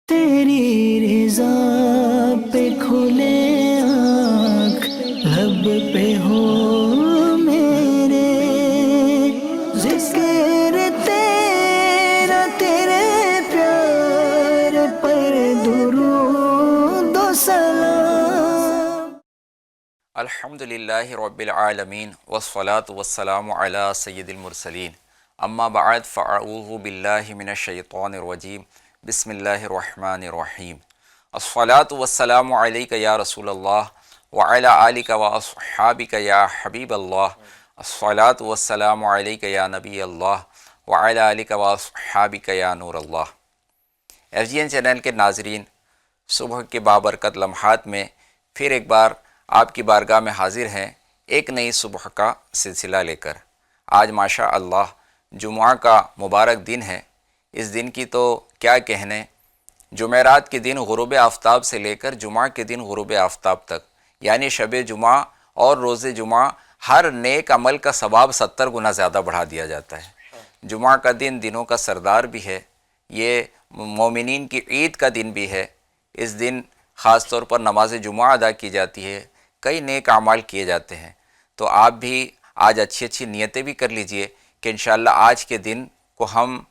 تیری رضا پہ کھلے آنکھ لب پہ ہو میرے، ذکر تیرا تیرے پیار پر درود و سلام۔ الحمدللہ رب العالمین والصلاة والسلام علی سید المرسلین، اما بعد فاعوذ باللہ من الشیطان الرجیم، بسم اللہ الرحمن الرحیم۔ الصلاة والسلام علیک یا رسول اللہ وعلی آلک واصحابک یا حبیب اللہ، الصلاة والسلام علیک یا نبی اللہ وعلی آلک واصحابک یا نور اللہ۔ FGN چینل کے ناظرین، صبح کے بابرکت لمحات میں پھر ایک بار آپ کی بارگاہ میں حاضر ہیں ایک نئی صبح کا سلسلہ لے کر۔ آج ماشاء اللہ جمعہ کا مبارک دن ہے۔ اس دن کی تو کیا کہنے، جمعرات کے دن غروب آفتاب سے لے کر جمعہ کے دن غروب آفتاب تک، یعنی شب جمعہ اور روز جمعہ ہر نیک عمل کا ثواب 70 گنا زیادہ بڑھا دیا جاتا ہے۔ جمعہ کا دن دنوں کا سردار بھی ہے، یہ مومنین کی عید کا دن بھی ہے۔ اس دن خاص طور پر نماز جمعہ ادا کی جاتی ہے، کئی نیک اعمال کیے جاتے ہیں۔ تو آپ بھی آج اچھی اچھی نیتیں بھی کر لیجئے کہ انشاءاللہ آج کے دن کو ہم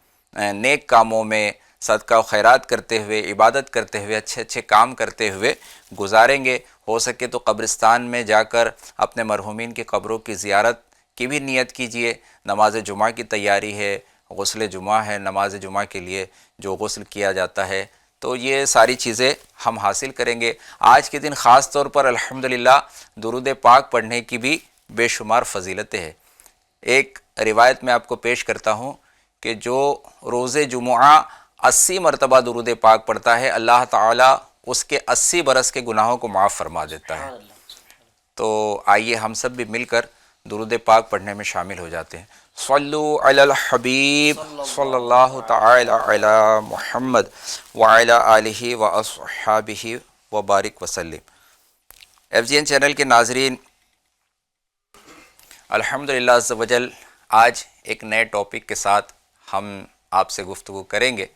نیک کاموں میں صدقہ و خیرات کرتے ہوئے، عبادت کرتے ہوئے، اچھے اچھے کام کرتے ہوئے گزاریں گے۔ ہو سکے تو قبرستان میں جا کر اپنے مرحومین کی قبروں کی زیارت کی بھی نیت کیجئے۔ نماز جمعہ کی تیاری ہے، غسل جمعہ ہے، نماز جمعہ کے لیے جو غسل کیا جاتا ہے، تو یہ ساری چیزیں ہم حاصل کریں گے۔ آج کے دن خاص طور پر الحمدللہ درود پاک پڑھنے کی بھی بے شمار فضیلتیں ہیں۔ ایک روایت میں آپ کو پیش کرتا ہوں کہ جو روز جمعہ 80 مرتبہ درود پاک پڑھتا ہے، اللہ تعالیٰ اس کے 80 برس کے گناہوں کو معاف فرما دیتا ہے۔ تو آئیے ہم سب بھی مل کر درود پاک پڑھنے میں شامل ہو جاتے ہیں۔ صلو علی الحبیب صلی اللہ تعالی علی محمد وعلی آلہ واصحابہ وبارک وسلم۔ FGN چینل کے ناظرین، الحمدللہ عز و جل آج ایک نئے ٹاپک کے ساتھ ہم آپ سے گفتگو کریں گے۔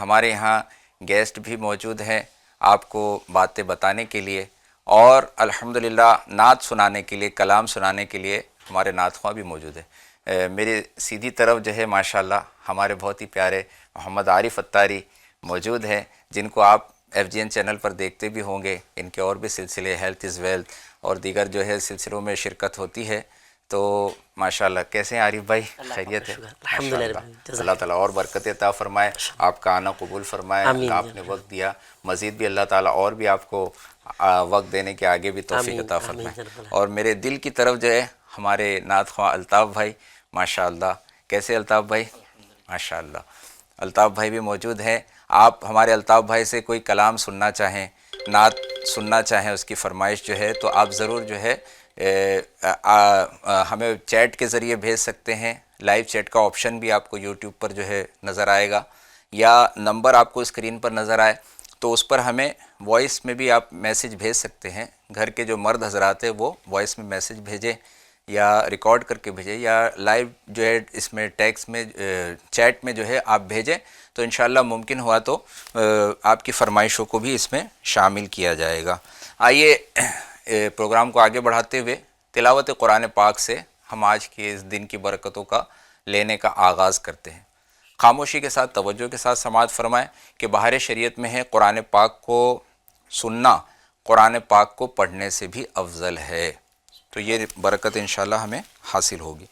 ہمارے یہاں گیسٹ بھی موجود ہیں آپ کو باتیں بتانے کے لیے، اور الحمدللہ نعت سنانے کے لیے، کلام سنانے کے لیے ہمارے نعت خواں بھی موجود ہے۔ میرے سیدھی طرف جو ہے ماشاءاللہ ہمارے بہت ہی پیارے محمد عارف اتاری موجود ہیں، جن کو آپ FGN چینل پر دیکھتے بھی ہوں گے۔ ان کے اور بھی سلسلے ہیلتھ از ویلتھ اور دیگر جو ہے سلسلوں میں شرکت ہوتی ہے۔ تو ماشاءاللہ کیسے ہیں عارف بھائی؟ خیریت ہے؟ الحمدللہ۔ اللہ تعالیٰ اور برکت عطا فرمائے، آپ کا آنا قبول فرمائے۔ آپ نے وقت دیا، مزید بھی اللہ تعالیٰ اور بھی آپ کو وقت دینے کے آگے بھی توفیق عطا فرمائے۔ اور میرے دل کی طرف جو ہے ہمارے نعت خواں الطاف بھائی، ماشاءاللہ کیسے الطاف بھائی؟ ماشاءاللہ الطاف بھائی بھی موجود ہیں۔ آپ ہمارے الطاف بھائی سے کوئی کلام سننا چاہیں، نعت سننا چاہیں، اس کی فرمائش جو ہے تو آپ ضرور جو ہے ہمیں چیٹ کے ذریعے بھیج سکتے ہیں۔ لائیو چیٹ کا آپشن بھی آپ کو یوٹیوب پر جو ہے نظر آئے گا، یا نمبر آپ کو اسکرین پر نظر آئے تو اس پر ہمیں وائس میں بھی آپ میسج بھیج سکتے ہیں۔ گھر کے جو مرد حضرات ہیں وہ وائس میں میسج بھیجیں یا ریکارڈ کر کے بھیجیں، یا لائیو جو ہے اس میں ٹیکسٹ میں چیٹ میں جو ہے آپ بھیجیں، تو انشاءاللہ ممکن ہوا تو آپ کی فرمائشوں کو بھی اس میں شامل کیا جائے گا۔ آئیے پروگرام کو آگے بڑھاتے ہوئے تلاوت قرآن پاک سے ہم آج کے اس دن کی برکتوں کا لینے کا آغاز کرتے ہیں۔ خاموشی کے ساتھ، توجہ کے ساتھ سماعت فرمائیں کہ بہار شریعت میں ہے قرآن پاک کو سننا قرآن پاک کو پڑھنے سے بھی افضل ہے، تو یہ برکت انشاءاللہ ہمیں حاصل ہوگی۔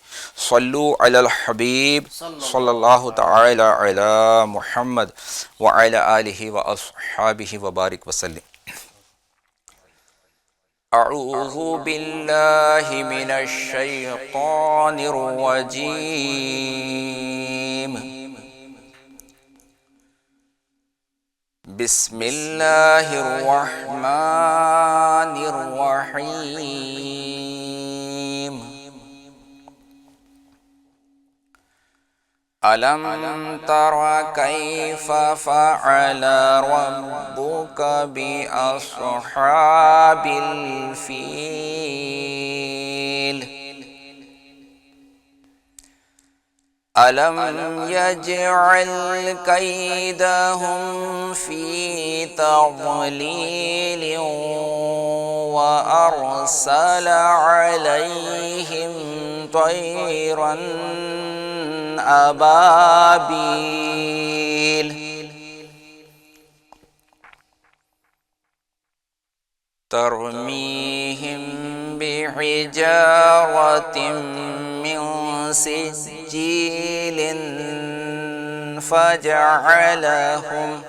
صلو علی الحبیب صلی اللہ تعالی علی محمد وعلی آلہ واصحابہ وبارک وسلم۔ اعوذ باللہ من الشیطان الرجیم، بسم اللہ الرحمن الرحیم۔ ألم تر كيف فعل ربك بأصحاب الفيل ألم يجعل كيدهم في تضليل وأرسل عليهم طيرا أبابيل ترميهم بحجارة من سجيل فجعلهم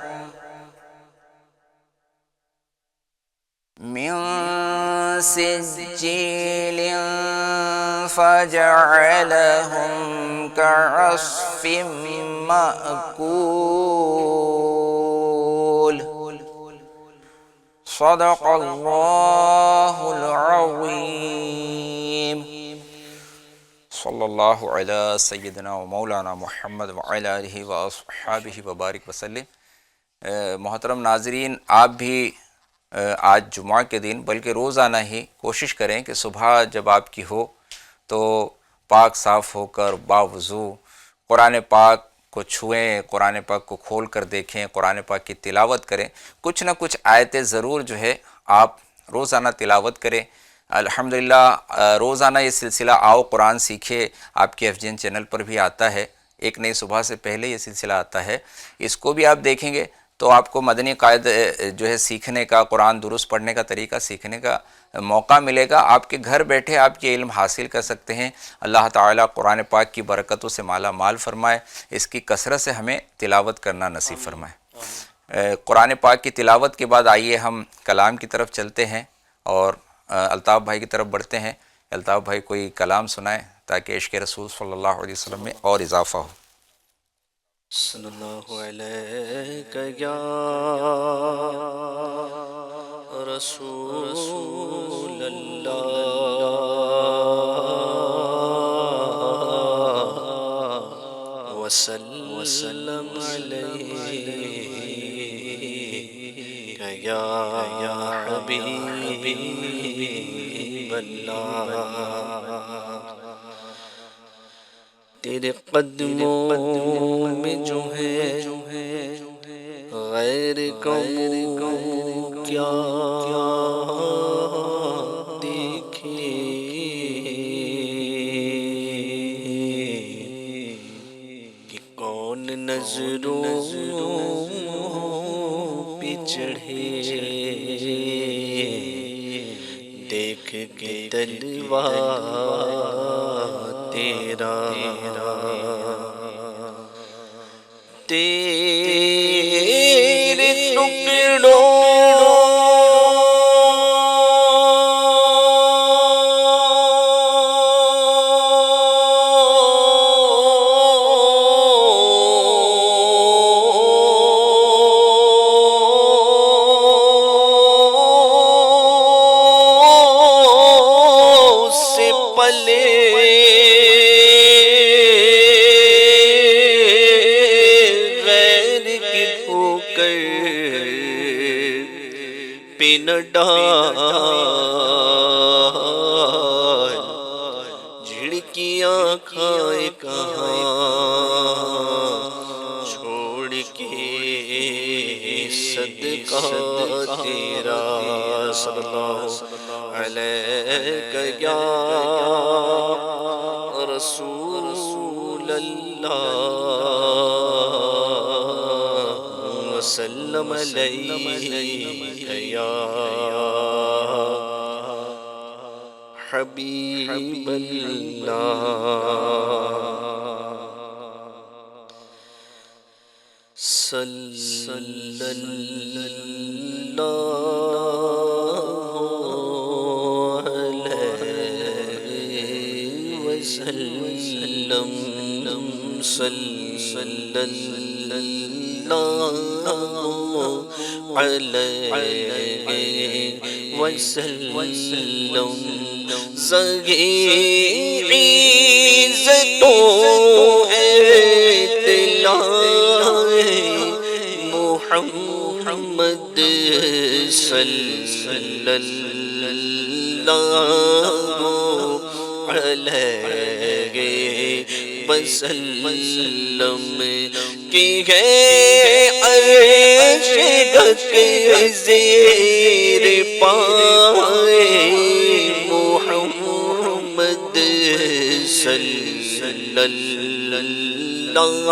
كعصف مأكول صدق اللہ العظیم صلی اللہ علی سیدنا و مولانا محمد وعلی آلہ و اصحابہ وبارک وسلم۔ محترم ناظرین، آپ بھی آج جمعہ کے دن بلکہ روزانہ ہی کوشش کریں کہ صبح جب آپ کی ہو تو پاک صاف ہو کر باوضو قرآن پاک کو چھوئیں، قرآن پاک کو کھول کر دیکھیں، قرآن پاک کی تلاوت کریں۔ کچھ نہ کچھ آیتیں ضرور جو ہے آپ روزانہ تلاوت کریں۔ الحمدللہ روزانہ یہ سلسلہ آؤ قرآن سیکھے آپ کے ایف جی این چینل پر بھی آتا ہے، ایک نئی صبح سے پہلے یہ سلسلہ آتا ہے، اس کو بھی آپ دیکھیں گے تو آپ کو مدنی قاعدہ جو ہے سیکھنے کا، قرآن درست پڑھنے کا طریقہ سیکھنے کا موقع ملے گا۔ آپ کے گھر بیٹھے آپ یہ علم حاصل کر سکتے ہیں۔ اللہ تعالیٰ قرآن پاک کی برکتوں سے مالا مال فرمائے، اس کی کثرت سے ہمیں تلاوت کرنا نصیب فرمائے۔ قرآن پاک کی تلاوت کے بعد آئیے ہم کلام کی طرف چلتے ہیں اور الطاف بھائی کی طرف بڑھتے ہیں۔ الطاف بھائی کوئی کلام سنائیں تاکہ عشق رسول صلی اللہ علیہ وسلم میں اور اضافہ ہو۔ صلی اللہ علیہ یا رسول اللہ وسلم علیہ یا حبیب اللہ۔ تیرے قدموں میں جو ہے غیر کو کیا دیکھے، کہ کون نظروں پہ چڑھے دیکھ کے تلوار تیرا، تیرے ٹکڑوں سے پلے جھڑکیاں کھائے کہاں چھوڑ کے صدقہ تیرا، صلی اللہ علیہ یا رسول اللہ وسلم علیہ یا حبیب اللہ۔ صلی اللہ علیہ وسلم، صلی اللہ علیہ وسلم، صغیر عزتوں اطلاع محمد صلی اللہ علیہ وسلم کی ہے عرش کے زیر پائے محمد صلی اللہ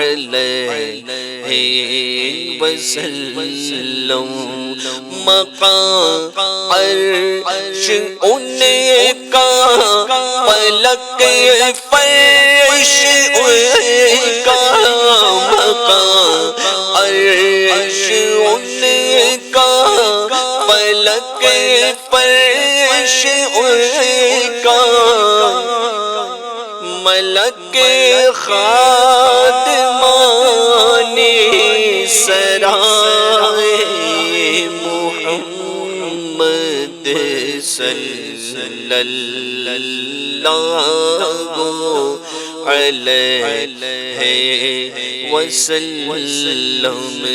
علیہ وسلم مقام عرش ان کا پلک فرش ان کا مقام عرش ان کا پلک فرش ان کا ملک خادمان سرائے محمد صلی اللہ علیہ وسلم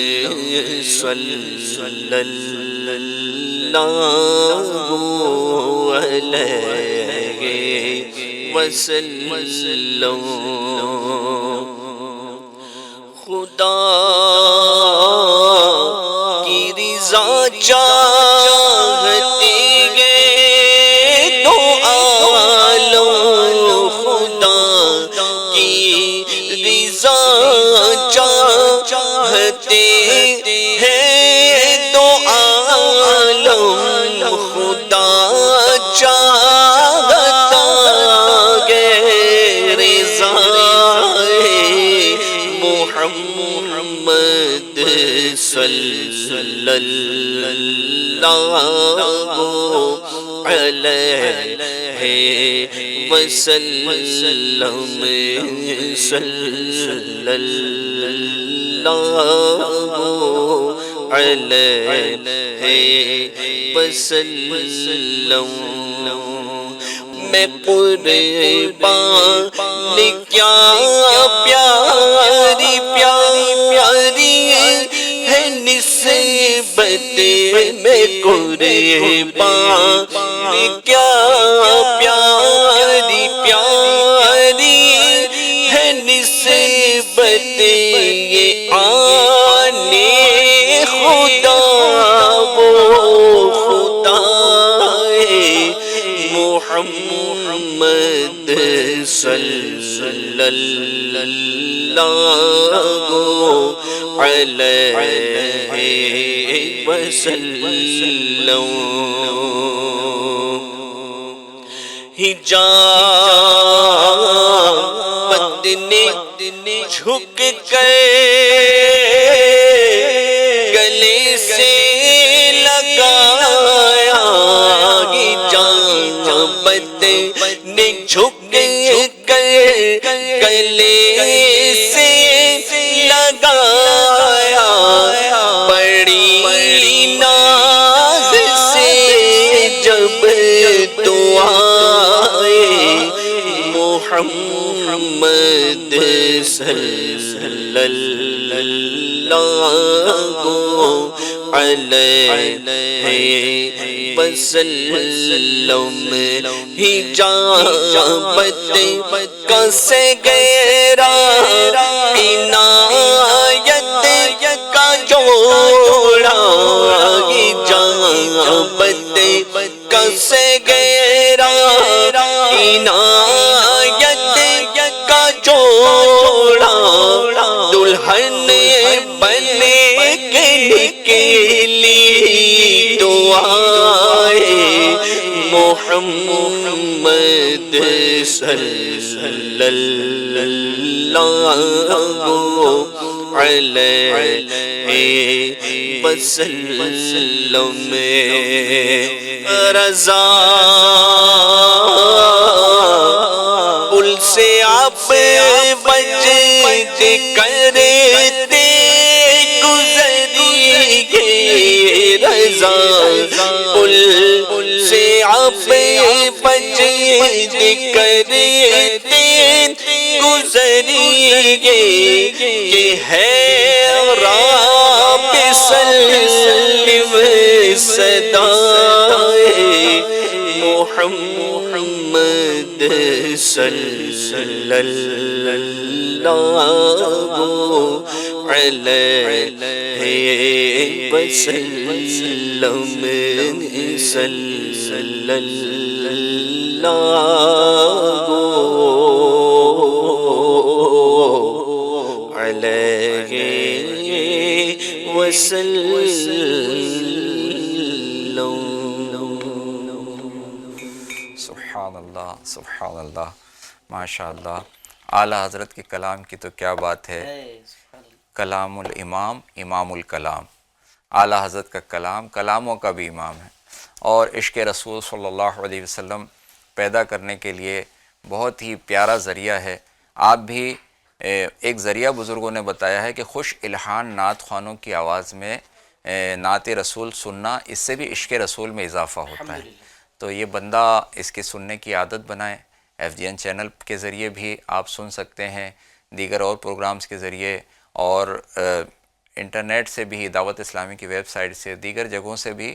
صلی اللہ علیہ وسلم خدا کی رضا چاہتے گے دو عالم خدا کی رضا چاہتے ہیں دو عالم خدا چاہتا گے رضا محمد صلی اللہ علیہ وسلم صلی اللہ علیہ وسلم میں قربان کیا پیاری پیاری ہے نسبت میں قربان کیا پیاری پیاری ہے نسبت یہ آنے خدا وہ خدا محمد صلی اللہ علیہ وسلم حجاب نے جھک کر گلے سے لگایا حجاب نے جھک کر گلے سے لگایا بڑی ناز سے جب دعائے محمد صلی اللہ علیہ وسلم حجابت کا سگیرا عنایت کا جوڑا حجابت کا سگیرا عنایت کا جوڑا دلہن بنے کے نکلی دعائے محمد صلی اللہ علیہ وسلم رضا پل سے آپ بچ کرتے گزریے رضا پل سے آپ بچ کرتے گزریے کہ ہے رب سلم صدائے محمد صلی اللہ علیہ وسلم صلی اللہ علیہ وسلم۔ سبحان اللہ سبحان اللہ، ماشاء اللہ۔ اعلیٰ حضرت کے کلام کی تو کیا بات ہے، کلام الامام امام الکلام۔ اعلیٰ حضرت کا کلام کلاموں کا بھی امام ہے، اور عشق رسول صلی اللہ علیہ وسلم پیدا کرنے کے لیے بہت ہی پیارا ذریعہ ہے۔ آپ بھی ایک ذریعہ بزرگوں نے بتایا ہے کہ خوش الحان نعت خوانوں کی آواز میں نعت رسول سننا، اس سے بھی عشق رسول میں اضافہ ہوتا ہے۔ تو یہ بندہ اس کے سننے کی عادت بنائے۔ FGN چینل کے ذریعے بھی آپ سن سکتے ہیں، دیگر اور پروگرامز کے ذریعے، اور انٹرنیٹ سے بھی، دعوت اسلامی کی ویب سائٹ سے، دیگر جگہوں سے بھی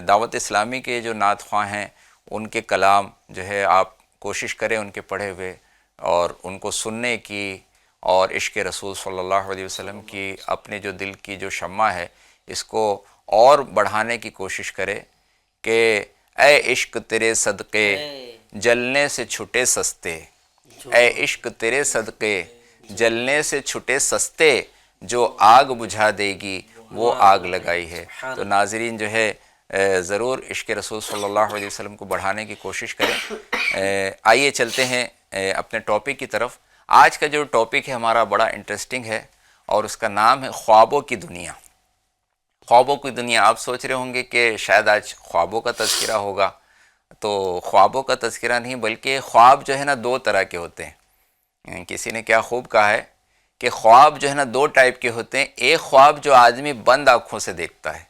دعوت اسلامی کے جو نعت خواں ہیں ان کے کلام جو ہے آپ کوشش کریں ان کے پڑھے ہوئے، اور ان کو سننے کی، اور عشق رسول صلی اللہ علیہ وسلم کی اپنے جو دل کی جو شمع ہے اس کو اور بڑھانے کی کوشش کرے کہ اے عشق تیرے صدقے جلنے سے چھٹے سستے، اے عشق تیرے صدقے جلنے سے چھٹے سستے، جو آگ بجھا دے گی وہ آگ لگائی ہے۔ تو ناظرین جو ہے ضرور عشق رسول صلی اللہ علیہ وسلم کو بڑھانے کی کوشش کریں۔ آئیے چلتے ہیں اپنے ٹاپک کی طرف۔ آج کا جو ٹاپک ہے ہمارا بڑا انٹرسٹنگ ہے، اور اس کا نام ہے خوابوں کی دنیا۔ خوابوں کی دنیا، آپ سوچ رہے ہوں گے کہ شاید آج خوابوں کا تذکرہ ہوگا، تو خوابوں کا تذکرہ نہیں، بلکہ خواب جو ہے نا دو طرح کے ہوتے ہیں۔ کسی نے کیا خوب کہا ہے کہ خواب جو ہے نا دو ٹائپ کے ہوتے ہیں، ایک خواب جو آدمی بند آنکھوں سے دیکھتا ہے،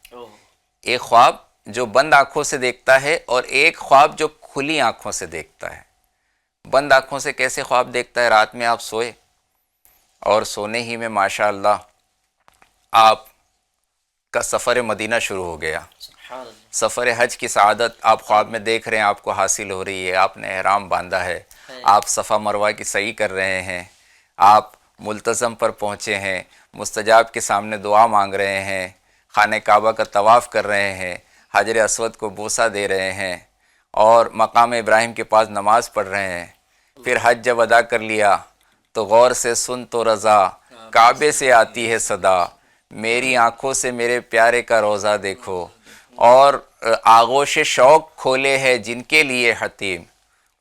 ایک خواب جو بند آنکھوں سے دیکھتا ہے، اور ایک خواب جو کھلی آنکھوں سے دیکھتا ہے۔ بند آنکھوں سے کیسے خواب دیکھتا ہے؟ رات میں آپ سوئے، اور سونے ہی میں ماشاء اللہ آپ کا سفر مدینہ شروع ہو گیا، سفر حج کی سعادت آپ خواب میں دیکھ رہے ہیں، آپ کو حاصل ہو رہی ہے، آپ نے احرام باندھا ہے، آپ صفا مروہ کی سعی کر رہے ہیں، آپ ملتزم پر پہنچے ہیں، مستجاب کے سامنے دعا مانگ رہے ہیں، خانہ کعبہ کا طواف کر رہے ہیں، حجر اسود کو بوسہ دے رہے ہیں، اور مقام ابراہیم کے پاس نماز پڑھ رہے ہیں۔ پھر حج جب ادا کر لیا تو غور سے سن تو رضا، کعبے سے آتی ہے صدا، میری آنکھوں سے میرے پیارے کا روضہ دیکھو، اور آغوش شوق کھولے ہے جن کے لیے حتیم،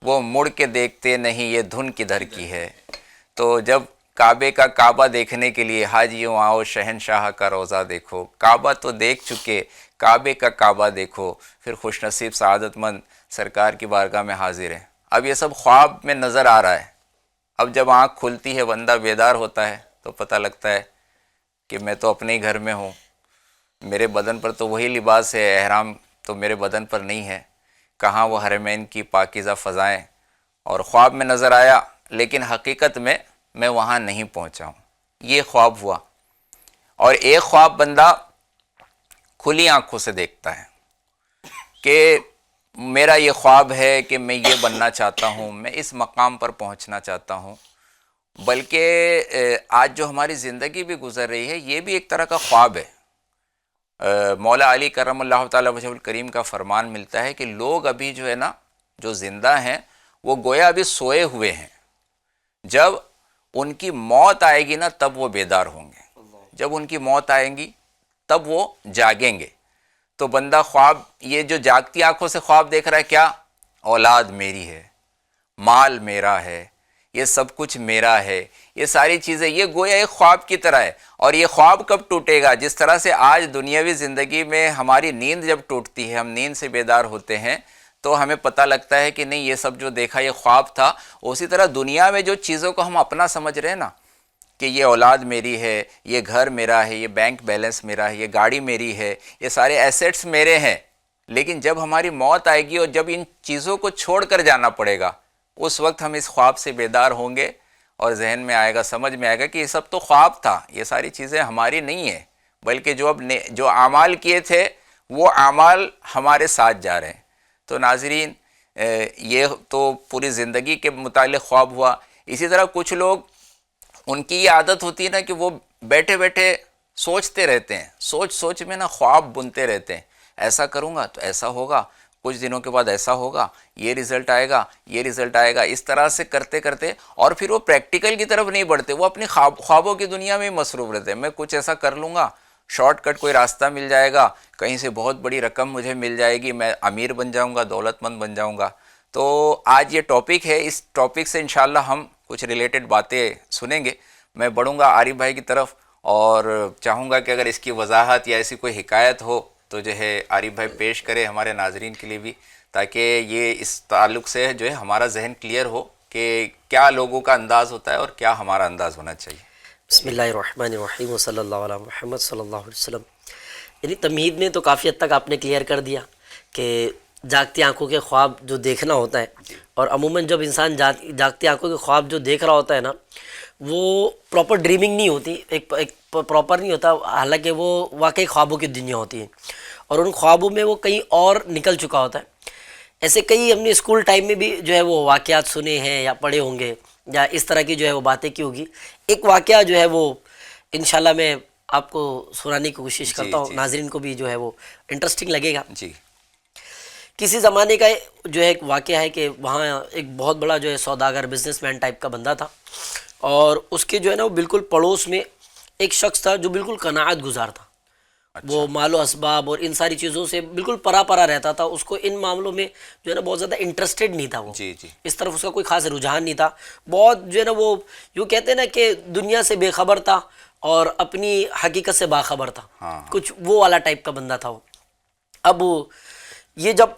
وہ مڑ کے دیکھتے نہیں یہ دھن کدھر کی ہے۔ تو جب کعبے کا کعبہ دیکھنے کے لیے حاجیوں آؤ شہنشاہ کا روضہ دیکھو، کعبہ تو دیکھ چکے، کعبے کا کعبہ دیکھو، پھر خوش نصیب سعادت مند سرکار کی بارگاہ میں حاضر ہیں۔ اب یہ سب خواب میں نظر آ رہا ہے۔ اب جب آنکھ کھلتی ہے، بندہ بیدار ہوتا ہے، تو پتہ لگتا ہے کہ میں تو اپنے ہی گھر میں ہوں، میرے بدن پر تو وہی لباس ہے، احرام تو میرے بدن پر نہیں ہے، کہاں وہ حرمین کی پاکیزہ فضائیں۔ اور خواب میں نظر آیا، لیکن حقیقت میں میں وہاں نہیں پہنچا ہوں۔ یہ خواب ہوا۔ اور ایک خواب بندہ کھلی آنکھوں سے دیکھتا ہے کہ میرا یہ خواب ہے کہ میں یہ بننا چاہتا ہوں، میں اس مقام پر پہنچنا چاہتا ہوں۔ بلکہ آج جو ہماری زندگی بھی گزر رہی ہے یہ بھی ایک طرح کا خواب ہے۔ مولا علی کرم اللہ تعالیٰ وجہ الکریم کا فرمان ملتا ہے کہ لوگ ابھی جو ہے نا، جو زندہ ہیں وہ گویا ابھی سوئے ہوئے ہیں، جب ان کی موت آئے گی نا تب وہ بیدار ہوں گے، جب ان کی موت آئے گی تب وہ جاگیں گے۔ تو بندہ خواب، یہ جو جاگتی آنکھوں سے خواب دیکھ رہا ہے، کیا؟ اولاد میری ہے، مال میرا ہے، یہ سب کچھ میرا ہے، یہ ساری چیزیں، یہ گویا ایک خواب کی طرح ہے۔ اور یہ خواب کب ٹوٹے گا؟ جس طرح سے آج دنیاوی زندگی میں ہماری نیند جب ٹوٹتی ہے، ہم نیند سے بیدار ہوتے ہیں، تو ہمیں پتہ لگتا ہے کہ نہیں، یہ سب جو دیکھا یہ خواب تھا۔ اسی طرح دنیا میں جو چیزوں کو ہم اپنا سمجھ رہے ہیں نا، کہ یہ اولاد میری ہے، یہ گھر میرا ہے، یہ بینک بیلنس میرا ہے، یہ گاڑی میری ہے، یہ سارے ایسیٹس میرے ہیں، لیکن جب ہماری موت آئے گی اور جب ان چیزوں کو چھوڑ کر جانا پڑے گا، اس وقت ہم اس خواب سے بیدار ہوں گے، اور ذہن میں آئے گا، سمجھ میں آئے گا کہ یہ سب تو خواب تھا، یہ ساری چیزیں ہماری نہیں ہیں، بلکہ جو اعمال کیے تھے وہ اعمال ہمارے ساتھ جا رہے ہیں۔ تو ناظرین، یہ تو پوری زندگی کے متعلق خواب ہوا. اسی طرح کچھ لوگ ان کی یہ عادت ہوتی ہے نا کہ وہ بیٹھے بیٹھے سوچتے رہتے ہیں, سوچ میں نا خواب بنتے رہتے ہیں, ایسا کروں گا تو ایسا ہوگا, کچھ دنوں کے بعد ایسا ہوگا, یہ رزلٹ آئے گا, یہ رزلٹ آئے گا. اس طرح سے کرتے کرتے اور پھر وہ پریکٹیکل کی طرف نہیں بڑھتے, وہ اپنی خوابوں کی دنیا میں مصروف رہتے ہیں. میں کچھ ایسا کر لوں گا, شارٹ کٹ کوئی راستہ مل جائے گا, کہیں سے بہت بڑی رقم مجھے مل جائے گی, میں امیر بن جاؤں گا, دولت مند بن جاؤں گا. تو آج یہ ٹاپک ہے, اس ٹاپک سے انشاءاللہ ہم کچھ ریلیٹڈ باتیں سنیں گے. میں بڑھوں گا عارف بھائی کی طرف اور چاہوں گا کہ اگر اس کی وضاحت یا ایسی کوئی حکایت ہو تو جو ہے عارف بھائی پیش کرے ہمارے ناظرین کے لیے بھی, تاکہ یہ اس تعلق سے جو ہے ہمارا ذہن کلیئر ہو کہ کیا لوگوں کا انداز ہوتا ہے اور کیا ہمارا انداز ہونا چاہیے. بسم اللہ الرحمن الرحیم وصلی اللہ علیہ محمد صلی اللہ علیہ وسلم. یعنی تمہید میں تو کافی حد تک آپ نے کلیئر کر دیا کہ جاگتی آنکھوں کے خواب جو دیکھنا ہوتا ہے, اور عموماً جب انسان جاگتی آنکھوں کے خواب جو دیکھ رہا ہوتا ہے نا, وہ پراپر ڈریمنگ نہیں ہوتی, ایک پراپر نہیں ہوتا, حالانکہ وہ واقعی خوابوں کی دنیا ہوتی ہے, اور ان خوابوں میں وہ کہیں اور نکل چکا ہوتا ہے. ایسے کئی ہم نے اسکول ٹائم میں بھی جو ہے وہ واقعات سنے ہیں یا پڑھے ہوں گے یا اس طرح کی جو ہے وہ باتیں کی ہوگی. ایک واقعہ جو ہے وہ انشاءاللہ میں آپ کو سنانے کی کوشش کرتا ہوں, ناظرین کو بھی جو ہے وہ انٹرسٹنگ لگے گا. جی. کسی زمانے کا جو ہے ایک واقعہ ہے کہ وہاں ایک بہت بڑا جو ہے سوداگر بزنس مین ٹائپ کا بندہ تھا, اور اس کے جو ہے نا وہ بالکل پڑوس میں ایک شخص تھا جو بالکل قناعت گزار تھا. وہ مال و اسباب اور ان ساری چیزوں سے بالکل پرا رہتا تھا. اس کو ان معاملوں میں جو ہے نا بہت زیادہ انٹرسٹڈ نہیں تھا, وہ اس طرف اس کا کوئی خاص رجحان نہیں تھا. بہت جو ہے نا وہ یوں کہتے ہیں نا کہ دنیا سے بے خبر تھا اور اپنی حقیقت سے باخبر تھا, کچھ وہ والا ٹائپ کا بندہ تھا وہ. اب یہ جب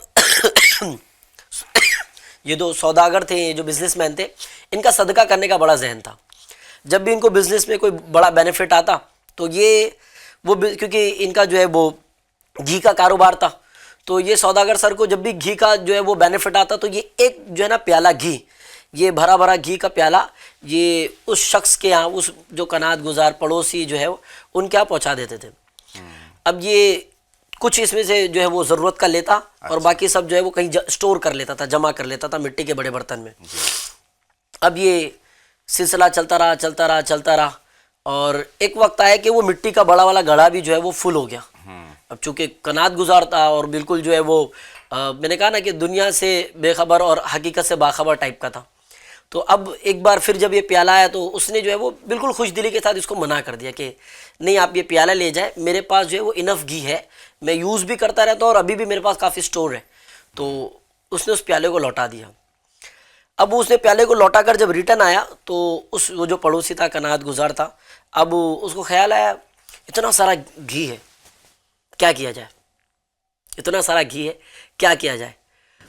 یہ دو سوداگر تھے, یہ جو بزنس مین تھے, ان کا صدقہ کرنے کا بڑا ذہن تھا. جب بھی ان کو بزنس میں کوئی بڑا بینیفٹ آتا تو یہ وہ کیونکہ ان کا جو ہے وہ گھی کا کاروبار تھا, تو یہ سوداگر سر کو جب بھی گھی کا جو ہے وہ بینیفٹ آتا تو یہ ایک جو ہے نا پیالہ گھی, یہ بھرا بھرا گھی کا پیالہ یہ اس شخص کے یہاں, اس جو قناعت گزار پڑوسی جو ہے ان کے یہاں پہنچا دیتے تھے. اب یہ کچھ اس میں سے جو ہے وہ ضرورت کا لیتا اور باقی سب جو ہے وہ کہیں اسٹور کر لیتا تھا, جمع کر لیتا تھا مٹی کے بڑے برتن میں. اب یہ سلسلہ چلتا رہا اور ایک وقت آیا کہ وہ مٹی کا بڑا والا گڑھا بھی جو ہے وہ فل ہو گیا. اب چونکہ قناعت گزار تھا اور بالکل جو ہے وہ میں نے کہا نا کہ دنیا سے بے خبر اور حقیقت سے باخبر ٹائپ کا تھا, تو اب ایک بار پھر جب یہ پیالہ آیا تو اس نے جو ہے وہ بالکل خوش دلی کے ساتھ اس کو منع کر دیا کہ نہیں, آپ یہ پیالہ لے جائیں, میرے پاس جو ہے وہ انف گھی ہے, میں یوز بھی کرتا رہتا ہوں اور ابھی بھی میرے پاس کافی اسٹور ہے. تو اس نے اس پیالے کو لوٹا دیا. اب اس نے پیالے کو لوٹا کر جب ریٹرن آیا تو اس وہ جو پڑوسی تھا, قناعت گزار تھا, اب اس کو خیال آیا اتنا سارا گھی ہے, کیا کیا جائے, اتنا سارا گھی ہے کیا کیا جائے,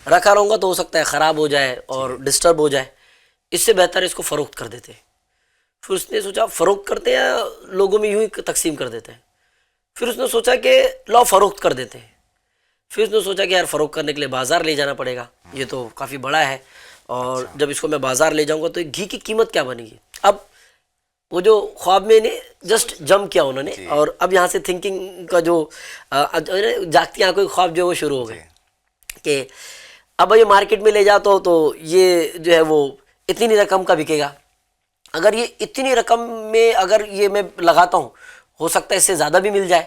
رکھا رہوں گا تو ہو سکتا ہے خراب ہو جائے اور ڈسٹرب ہو جائے, اس سے بہتر ہے اس کو فروخت کر دیتے. پھر اس نے سوچا فروخت کرتے ہیں یا لوگوں میں یوں ہی تقسیم کر دیتے ہیں. پھر اس نے سوچا کہ لاؤ فروخت کر دیتے ہیں. پھر اس نے سوچا کہ یار فروخت کرنے کے لیے بازار لے جانا پڑے گا, یہ تو کافی بڑا ہے, اور جب اس کو میں بازار لے جاؤں گا تو گھی کی قیمت کیا بنے گی. اب وہ جو خواب میں نے جسٹ جم کیا انہوں نے, اور اب یہاں سے تھنکنگ کا جو جاگتی آنکھوں کے خواب جو ہے وہ شروع ہو گئے کہ اب یہ مارکیٹ میں لے جاتا ہو تو یہ جو ہے وہ اتنی رقم کا بکے گا, اگر یہ اتنی رقم میں اگر یہ میں لگاتا ہوں ہو سکتا ہے اس سے زیادہ بھی مل جائے,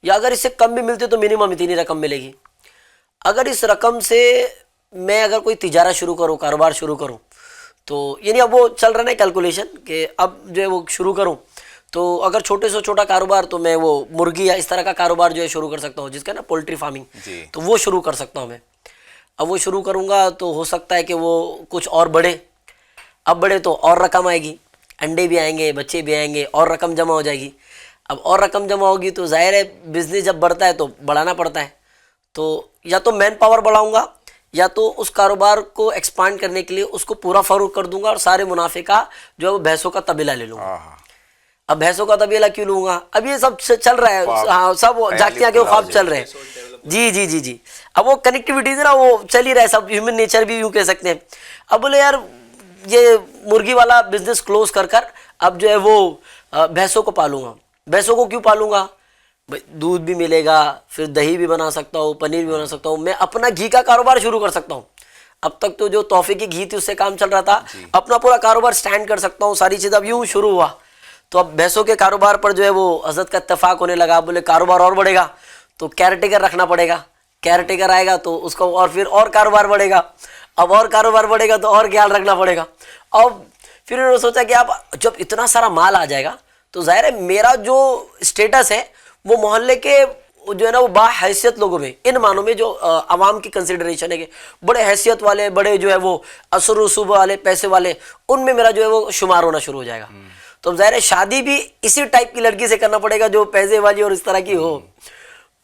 یا اگر اس سے کم بھی ملتے تو منیمم اتنی رقم ملے گی. اگر اس رقم سے میں اگر کوئی تجارت شروع کروں, کاروبار شروع کروں, تو یعنی اب وہ چل رہا ہے کیلکولیشن کہ اب جو ہے وہ شروع کروں تو اگر چھوٹے سے چھوٹا کاروبار تو میں وہ مرغی یا اس طرح کا کاروبار جو ہے شروع کر سکتا ہوں, جس کا نا پولٹری فارمنگ, تو وہ شروع کر سکتا ہوں میں. اب وہ شروع کروں گا تو ہو سکتا ہے کہ وہ کچھ اور بڑھے. اب بڑھے تو اور رقم آئے گی, انڈے بھی آئیں گے, بچے بھی آئیں گے, اور رقم جمع ہو جائے گی. اب اور رقم جمع ہوگی تو ظاہر ہے بزنس جب بڑھتا ہے تو بڑھانا پڑتا ہے, تو یا تو مین پاور بڑھاؤں گا یا تو اس کاروبار کو ایکسپانڈ کرنے کے لیے اس کو پورا فروغ کر دوں گا اور سارے منافع کا جو ہے وہ بھینسوں کا طبیلہ لے لوں گا. اب بھینسوں کا طبیلہ کیوں لوں گا, اب یہ سب چل رہا ہے, ہاں سب جاگتی آنکھیں خواب چل رہے ہیں. جی اب وہ کنیکٹیویٹیز ہے نا وہ چل ہی رہا ہے, سب ہیومن نیچر بھی یوں کہہ سکتے ہیں. اب بولے یار یہ مرغی والا بزنس کلوز کر اب جو ہے وہ بھینسوں کو پالوں گا. بھینسوں کو کیوں پالوں گا, دودھ بھی ملے گا, پھر دہی بھی بنا سکتا ہوں, پنیر بھی بنا سکتا ہوں, میں اپنا گھی کا کاروبار شروع کر سکتا ہوں. اب تک تو جو تحفے کی گھی تھی اس سے کام چل رہا تھا, اپنا پورا کاروبار سٹینڈ کر سکتا ہوں, ساری چیز اب یوں شروع ہوا. تو اب بھینسوں کے کاروبار پر جو ہے وہ حضرت کا اتفاق ہونے لگا, بولے کاروبار اور بڑھے گا تو کیئر ٹیکر رکھنا پڑے گا, کیئر ٹیکر آئے گا تو اس کو اور پھر اور کاروبار بڑھے گا, اب اور کاروبار بڑھے گا تو اور خیال رکھنا پڑے گا. اب پھر انہوں نے سوچا کہ اب جب اتنا سارا مال آ جائے گا تو ظاہر ہے میرا جو اسٹیٹس ہے وہ محلے کے جو ہے نا وہ باحیثیت لوگوں میں, ان معنوں میں جو عوام کی کنسیڈریشن ہے کہ بڑے حیثیت والے, بڑے جو ہے وہ اثر و رسوب والے, پیسے والے, ان میں میرا جو ہے وہ شمار ہونا شروع ہو جائے گا. تو ظاہر ہے شادی بھی اسی ٹائپ کی لڑکی سے کرنا پڑے گا جو پیسے والی اور اس طرح کی ہو.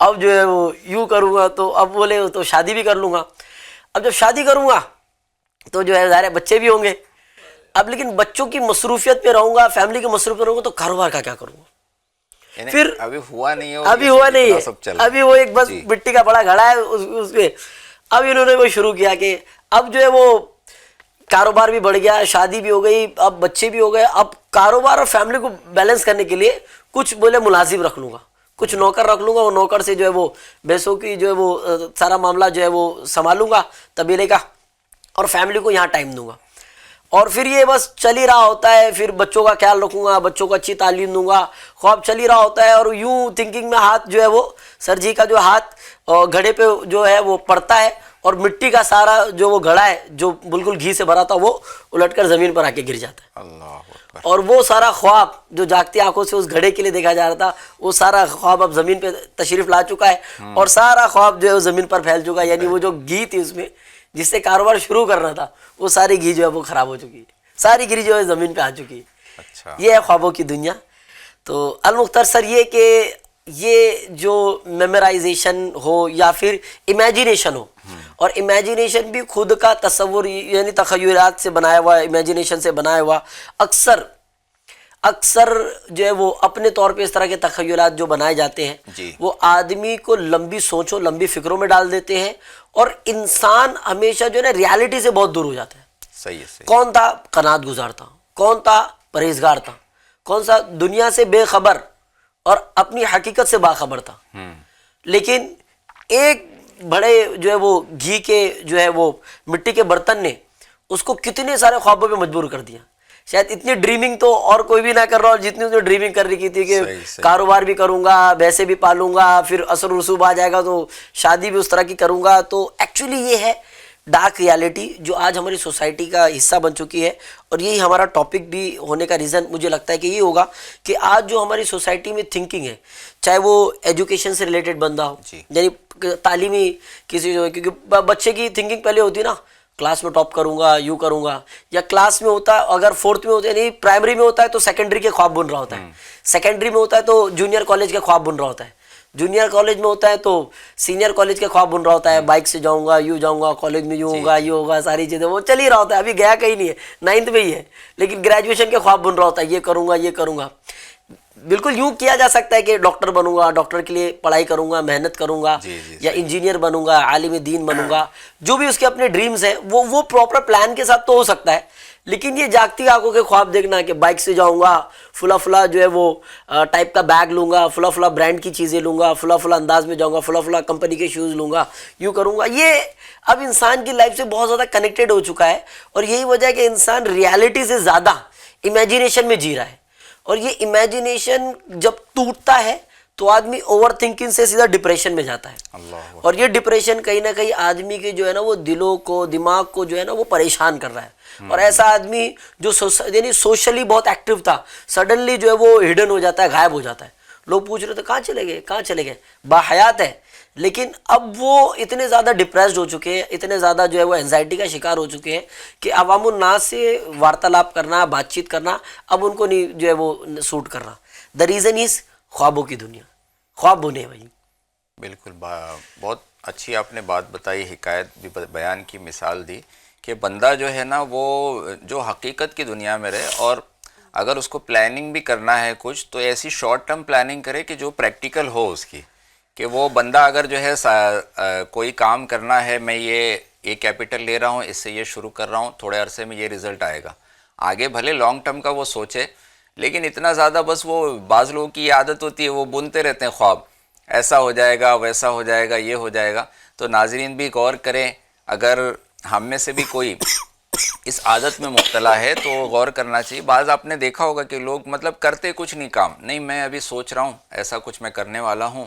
اب جو ہے وہ یوں کروں گا تو اب بولے تو شادی بھی کر لوں گا. اب جب شادی کروں گا تو جو ہے ظاہر ہے بچے بھی ہوں گے. اب لیکن بچوں کی مصروفیت پہ رہوں گا, فیملی کی مصروفیت پہ رہوں گا تو کاروبار کا کیا کروں گا. پھر ابھی ہوا نہیں ہے, ابھی وہ ایک بس مٹی کا بڑا گھڑا ہے اس پہ. اب انہوں نے وہ شروع کیا کہ اب جو ہے وہ کاروبار بھی بڑھ گیا, شادی بھی ہو گئی, اب بچے بھی ہو گئے. اب کاروبار اور فیملی کو بیلنس کرنے کے لیے کچھ بولے ملازم رکھ لوں گا, کچھ نوکر رکھ لوں گا, وہ نوکر سے جو ہے وہ بھینسوں کی جو ہے وہ سارا معاملہ جو ہے وہ سنبھالوں گا قبیلے کا, اور فیملی کو یہاں ٹائم دوں گا. اور پھر یہ بس چل ہی رہا ہوتا ہے, پھر بچوں کا خیال رکھوں گا, بچوں کو اچھی تعلیم دوں گا, خواب چل ہی رہا ہوتا ہے. اور یوں تھنکنگ میں ہاتھ جو ہے وہ سر جی کا جو ہاتھ گھڑے پہ جو ہے وہ پڑتا ہے, اور مٹی کا سارا جو وہ گھڑا ہے جو بالکل گھی سے بھرا تھا وہ الٹ کر زمین پر آ کے گر جاتا ہے. اللہ اکبر. اور وہ سارا خواب جو جاگتی آنکھوں سے اس گھڑے کے لیے دیکھا جا رہا تھا, وہ سارا خواب اب زمین پہ تشریف لا چکا ہے, اور سارا خواب جو ہے وہ زمین پر پھیل چکا ہے. یعنی وہ جو گھی تھی اس میں جس سے کاروبار شروع کرنا تھا, وہ ساری گھی جو ہے وہ خراب ہو چکی ہے, ساری گری جو ہے زمین پہ آ چکی ہے. اچھا, یہ ہے خوابوں کی دنیا. تو المختصر یہ کہ یہ جو میمورائزیشن ہو یا پھر امیجینیشن ہو, اور امیجینیشن بھی خود کا تصور یعنی تخیلات سے بنایا ہوا, امیجینیشن سے بنایا ہوا, اکثر جو ہے وہ اپنے طور پہ اس طرح کے تخیلات جو بنائے جاتے ہیں وہ آدمی کو لمبی سوچوں, لمبی فکروں میں ڈال دیتے ہیں, اور انسان ہمیشہ جو ہے نا ریالٹی سے بہت دور ہو جاتا ہے. صحیح ہے. کون تھا قناعت گزار تھا, کون تھا پرہیزگار تھا, کون سا دنیا سے بے خبر اور اپنی حقیقت سے باخبر تھا. لیکن ایک بڑے جو ہے وہ گھی کے جو ہے وہ مٹی کے برتن نے اس کو کتنے سارے خوابوں پہ مجبور کر دیا. شاید اتنی ڈریمنگ تو اور کوئی بھی نہ کر رہا, اور جتنی اس نے ڈریمنگ کر رہی کی تھی کہ کاروبار بھی کروں گا, بھینسے بھی پالوں گا, پھر اثر و رسوب آ جائے گا تو شادی بھی اس طرح کی کروں گا. تو ایکچولی یہ ہے ڈارک ریالٹی جو آج ہماری سوسائٹی کا حصہ بن چکی ہے. اور یہی ہمارا ٹاپک بھی ہونے کا ریزن مجھے لگتا ہے کہ یہ ہوگا کہ آج جو ہماری سوسائٹی میں تھنکنگ ہے, چاہے وہ ایجوکیشن سے ریلیٹڈ بندہ ہو, یعنی تعلیمی کسی جو, کیونکہ بچے کی تھنکنگ پہلے ہوتی نا کلاس میں ٹاپ کروں گا, یوں کروں گا, یا کلاس میں ہوتا ہے اگر 4th میں ہوتا ہے, یعنی پرائمری میں ہوتا ہے تو سیکنڈری کے خواب بن رہا ہوتا ہے, سیکنڈری میں ہوتا ہے تو جونیئر کالج کے خواب بن رہا ہوتا ہے, جونیئر کالج میں ہوتا ہے تو سینئر کالج کے خواب بن رہا ہوتا ہے, بائک سے جاؤں گا, یوں جاؤں گا, کالج میں یوں ہوگا, یہ ہوگا, ساری چیزیں وہ چل ہی رہا ہوتا ہے. ابھی گیا کہیں نہیں ہے, 9th میں ہی ہے, لیکن گریجویشن کے خواب بن رہا ہوتا ہے, یہ کروں گا, یہ کروں گا. بالکل یوں کیا جا سکتا ہے کہ ڈاکٹر بنوں گا, ڈاکٹر کے لیے پڑھائی کروں گا, محنت کروں گا, یا انجینئر بنوں گا, عالم دین بنوں گا, جو بھی اس کے اپنے ڈریمز ہیں وہ پراپر پلان کے ساتھ تو ہو سکتا ہے. لیکن یہ جاگتی آنکھوں کے خواب دیکھنا کہ بائک سے جاؤں گا, فلا جو ہے وہ ٹائپ کا بیگ لوں گا, فلا برانڈ کی چیزیں لوں گا, فلا انداز میں جاؤں گا, فلا کمپنی کے شوز لوں گا, یوں کروں گا, یہ اب انسان کی لائف سے بہت زیادہ کنیکٹڈ ہو چکا ہے. اور یہی وجہ ہے کہ انسان ریالٹی سے زیادہ امیجینیشن میں جی رہا ہے. اور یہ امیجینیشن جب ٹوٹتا ہے تو آدمی اوور تھنکنگ سے سیدھا ڈپریشن میں جاتا ہے. اور یہ ڈپریشن کہیں نہ کہیں آدمی کے جو ہے نا وہ دلوں کو, دماغ کو جو ہے نا وہ پریشان کر رہا ہے. اور ایسا آدمی جو یعنی سوشلی بہت ایکٹیو تھا, سڈنلی جو ہے وہ ہڈن ہو جاتا ہے, غائب ہو جاتا ہے. لوگ پوچھ رہے تھے کہاں چلے گئے, باحیات ہے. لیکن اب وہ اتنے زیادہ ڈپریسڈ ہو چکے ہیں, اتنے زیادہ جو ہے وہ اینزائٹی کا شکار ہو چکے ہیں کہ عوام الناس سے وارتالاپ کرنا, بات چیت کرنا اب ان کو نہیں جو ہے وہ سوٹ کر رہا. دا ریزن از خوابوں کی دنیا, خواب بنے بھائی. بالکل, بہت اچھی آپ نے بات بتائی, حکایت بھی بیان کی, مثال دی کہ بندہ جو ہے نا وہ جو حقیقت کی دنیا میں رہے, اور اگر اس کو پلاننگ بھی کرنا ہے کچھ تو ایسی شارٹ ٹرم پلاننگ کرے کہ جو پریکٹیکل ہو اس کی, کہ وہ بندہ اگر جو ہے کوئی کام کرنا ہے, میں یہ کیپٹل لے رہا ہوں, اس سے یہ شروع کر رہا ہوں, تھوڑے عرصے میں یہ رزلٹ آئے گا, آگے بھلے لانگ ٹرم کا وہ سوچے. لیکن اتنا زیادہ بس وہ بعض لوگوں کی عادت ہوتی ہے, وہ بنتے رہتے ہیں خواب, ایسا ہو جائے گا, ویسا ہو جائے گا, یہ ہو جائے گا. تو ناظرین بھی غور کریں, اگر ہم میں سے بھی کوئی اس عادت میں مبتلا ہے تو غور کرنا چاہیے. بعض آپ نے دیکھا ہوگا کہ لوگ مطلب کرتے کچھ نہیں کام, نہیں میں ابھی سوچ رہا ہوں ایسا کچھ میں کرنے والا ہوں,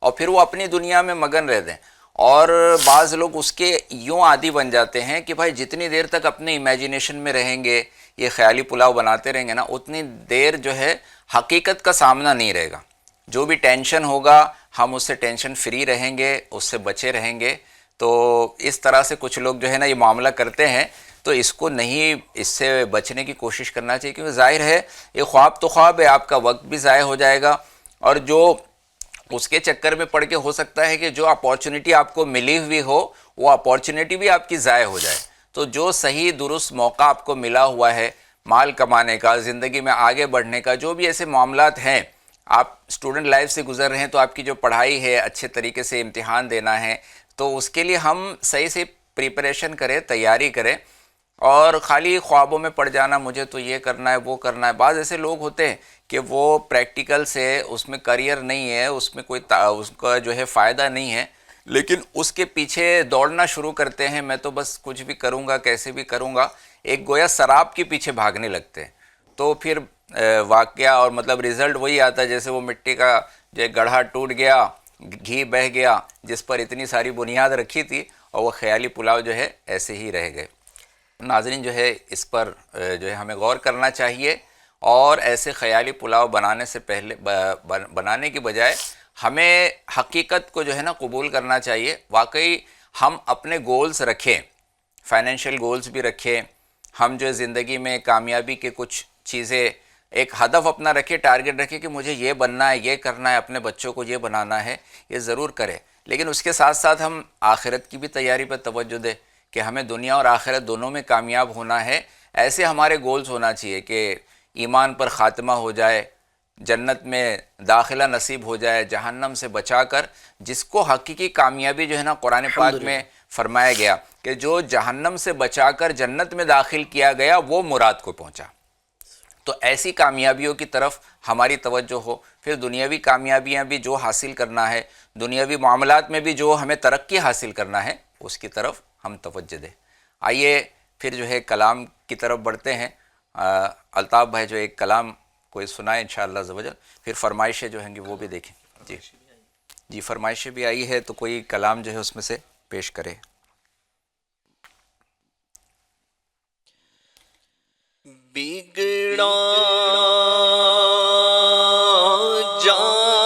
اور پھر وہ اپنی دنیا میں مگن رہتے ہیں. اور بعض لوگ اس کے یوں عادی بن جاتے ہیں کہ بھائی جتنی دیر تک اپنے امیجینیشن میں رہیں گے, یہ خیالی پلاؤ بناتے رہیں گے نا, اتنی دیر جو ہے حقیقت کا سامنا نہیں رہے گا. جو بھی ٹینشن ہوگا ہم اس سے ٹینشن فری رہیں گے, اس سے بچے رہیں گے. تو اس طرح سے کچھ لوگ جو ہے نا یہ معاملہ کرتے ہیں, تو اس کو نہیں, اس سے بچنے کی کوشش کرنا چاہیے, کیونکہ ظاہر ہے یہ خواب تو خواب ہے, آپ کا وقت بھی ضائع ہو جائے گا, اور جو اس کے چکر میں پڑ کے ہو سکتا ہے کہ جو اپارچونٹی آپ کو ملی ہوئی ہو وہ اپارچونٹی بھی آپ کی ضائع ہو جائے. تو جو صحیح درست موقع آپ کو ملا ہوا ہے مال کمانے کا, زندگی میں آگے بڑھنے کا, جو بھی ایسے معاملات ہیں, آپ اسٹوڈنٹ لائف سے گزر رہے ہیں تو آپ کی جو پڑھائی ہے اچھے طریقے سے امتحان دینا ہے, تو اس کے لیے ہم صحیح سے پریپریشن کریں, تیاری کریں, اور خالی خوابوں میں پڑ جانا مجھے تو یہ کرنا ہے وہ کرنا ہے. بعض ایسے لوگ ہوتے ہیں کہ وہ پریکٹیکل سے اس میں کریئر نہیں ہے, اس میں کوئی اس کا جو ہے فائدہ نہیں ہے, لیکن اس کے پیچھے دوڑنا شروع کرتے ہیں, میں تو بس کچھ بھی کروں گا, کیسے بھی کروں گا, ایک گویا سراب کے پیچھے بھاگنے لگتے ہیں. تو پھر واقعہ اور مطلب رزلٹ وہی آتا ہے جیسے وہ مٹی کا جو گڑھا ٹوٹ گیا, گھی بہہ گیا, جس پر اتنی ساری بنیاد رکھی تھی, اور وہ خیالی پلاؤ جو ہے ایسے ہی رہ گئے. ناظرین جو ہے اس پر جو ہے ہمیں غور کرنا چاہیے, اور ایسے خیالی پلاؤ بنانے سے پہلے بنانے کی بجائے ہمیں حقیقت کو جو ہے نا قبول کرنا چاہیے. واقعی ہم اپنے گولز رکھیں, فائنینشیل گولز بھی رکھیں, ہم جو زندگی میں کامیابی کے کچھ چیزیں ایک ہدف اپنا رکھے, ٹارگٹ رکھے کہ مجھے یہ بننا ہے, یہ کرنا ہے, اپنے بچوں کو یہ بنانا ہے, یہ ضرور کرے. لیکن اس کے ساتھ ساتھ ہم آخرت کی بھی تیاری پر توجہ دیں کہ ہمیں دنیا اور آخرت دونوں میں کامیاب ہونا ہے. ایسے ہمارے گولز ہونا چاہیے کہ ایمان پر خاتمہ ہو جائے, جنت میں داخلہ نصیب ہو جائے, جہنم سے بچا کر, جس کو حقیقی کامیابی جو ہے نا قرآن پاک میں فرمایا گیا کہ جو جہنم سے بچا کر جنت میں داخل کیا گیا وہ مراد کو پہنچا. تو ایسی کامیابیوں کی طرف ہماری توجہ ہو. پھر دنیاوی کامیابیاں بھی جو حاصل کرنا ہے, دنیاوی معاملات میں بھی جو ہمیں ترقی حاصل کرنا ہے, اس کی طرف ہم توجہ دیں. آئیے پھر جو ہے کلام کی طرف بڑھتے ہیں. الطاف بھائی جو ایک کلام کوئی سنائے انشاءاللہ عز و جل, پھر فرمائشیں جو ہیں گی وہ بھی دیکھیں. جی فرمائشیں بھی آئی ہے تو کوئی کلام جو ہے اس میں سے پیش کرے. بگڑا جاتا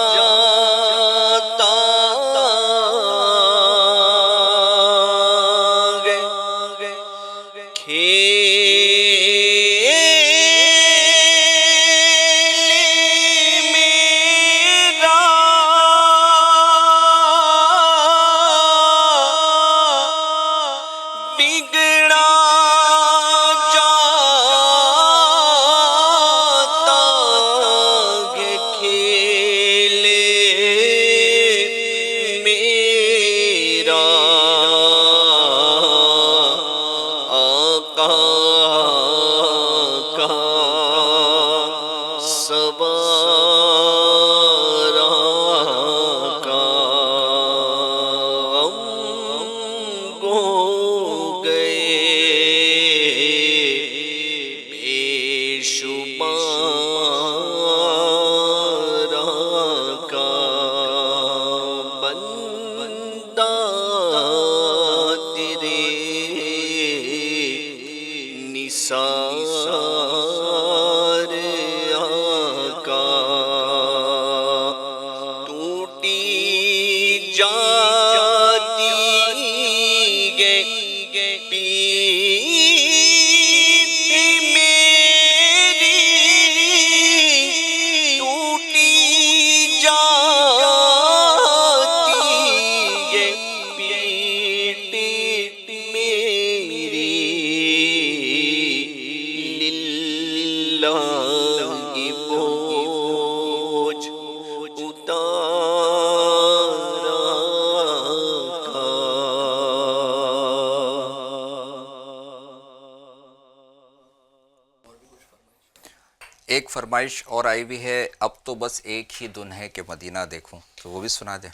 ایک فرمائش اور آئی بھی ہے, اب تو بس ایک ہی دن ہے کہ مدینہ دیکھوں, تو وہ بھی سنا دیں.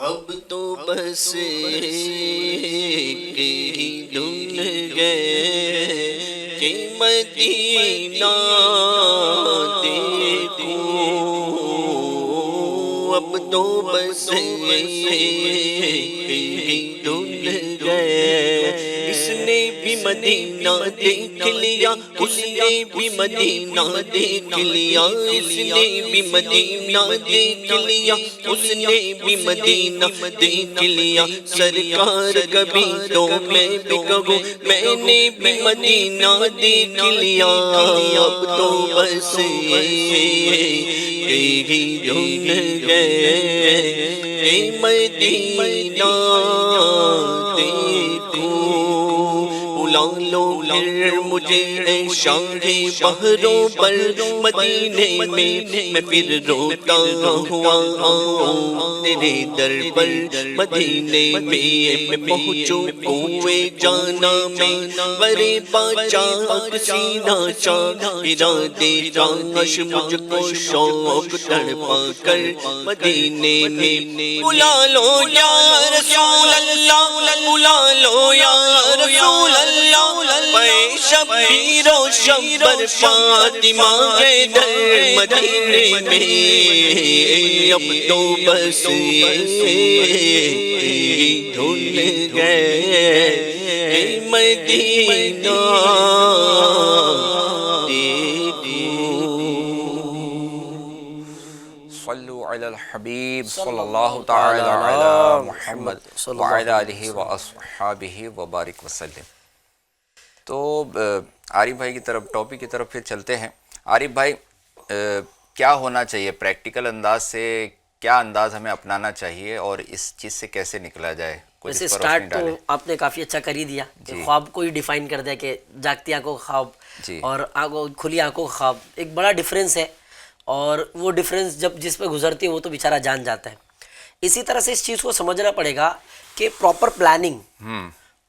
اب تو بس ایک ہی دھن ہے کہ مدینہ دیکھوں، اب تو بس ایک ہی دھن ہے، اس نے بھی مدینہ دیکھ لیا، اس نے بھی مدینہ دیکھ لیا، اس نے بھی مدینہ دیکھ لیا، اس نے بھی مدینہ دیکھ لیا، سرکار کبھی تو میں بھی کہوں میں نے بھی مدینہ دیکھ لیا، اب تو بس یہی دھن ہے کہ مدینہ دیکھوں، بلا لو پھر مجھے اے شاہ بحروں پر، مدینے میں پھر روتا ہوا آؤں تیرے در پر، مدینے میں پہنچوں کوئے جانا میں، برے باچاک سینہ چاہ ارادے کاش مجھ کو شوق تڑپا کر مدینے میں، بلا لو یا رسول اللہ، بلا لو یا رسول اللہ، پے شبیر و شبر فاطمہ کے در مدینے میں، اب تو بس یہی دھن ہے کہ مدینہ صلو علی الحبیب صلی اللہ تعالی علی محمد وعلی آلہ واصحابہ وبارک وسلم۔ تو عارف بھائی کی طرف ٹاپک کی طرف پھر چلتے ہیں۔ عارف بھائی کیا ہونا چاہیے پریکٹیکل انداز سے، کیا انداز ہمیں اپنانا چاہیے اور اس چیز سے کیسے نکلا جائے؟ ویسے اسٹارٹ تو آپ نے کافی اچھا کر ہی دیا کہ خواب کو ہی ڈیفائن کر دیا کہ جاگتی آنکھوں کا خواب اور کھلی آنکھوں کا خواب ایک بڑا ڈفرینس ہے، اور وہ ڈفرینس جب جس پہ گزرتی ہے وہ تو بیچارہ جان جاتا ہے۔ اسی طرح سے اس چیز کو سمجھنا پڑے گا کہ پراپر پلاننگ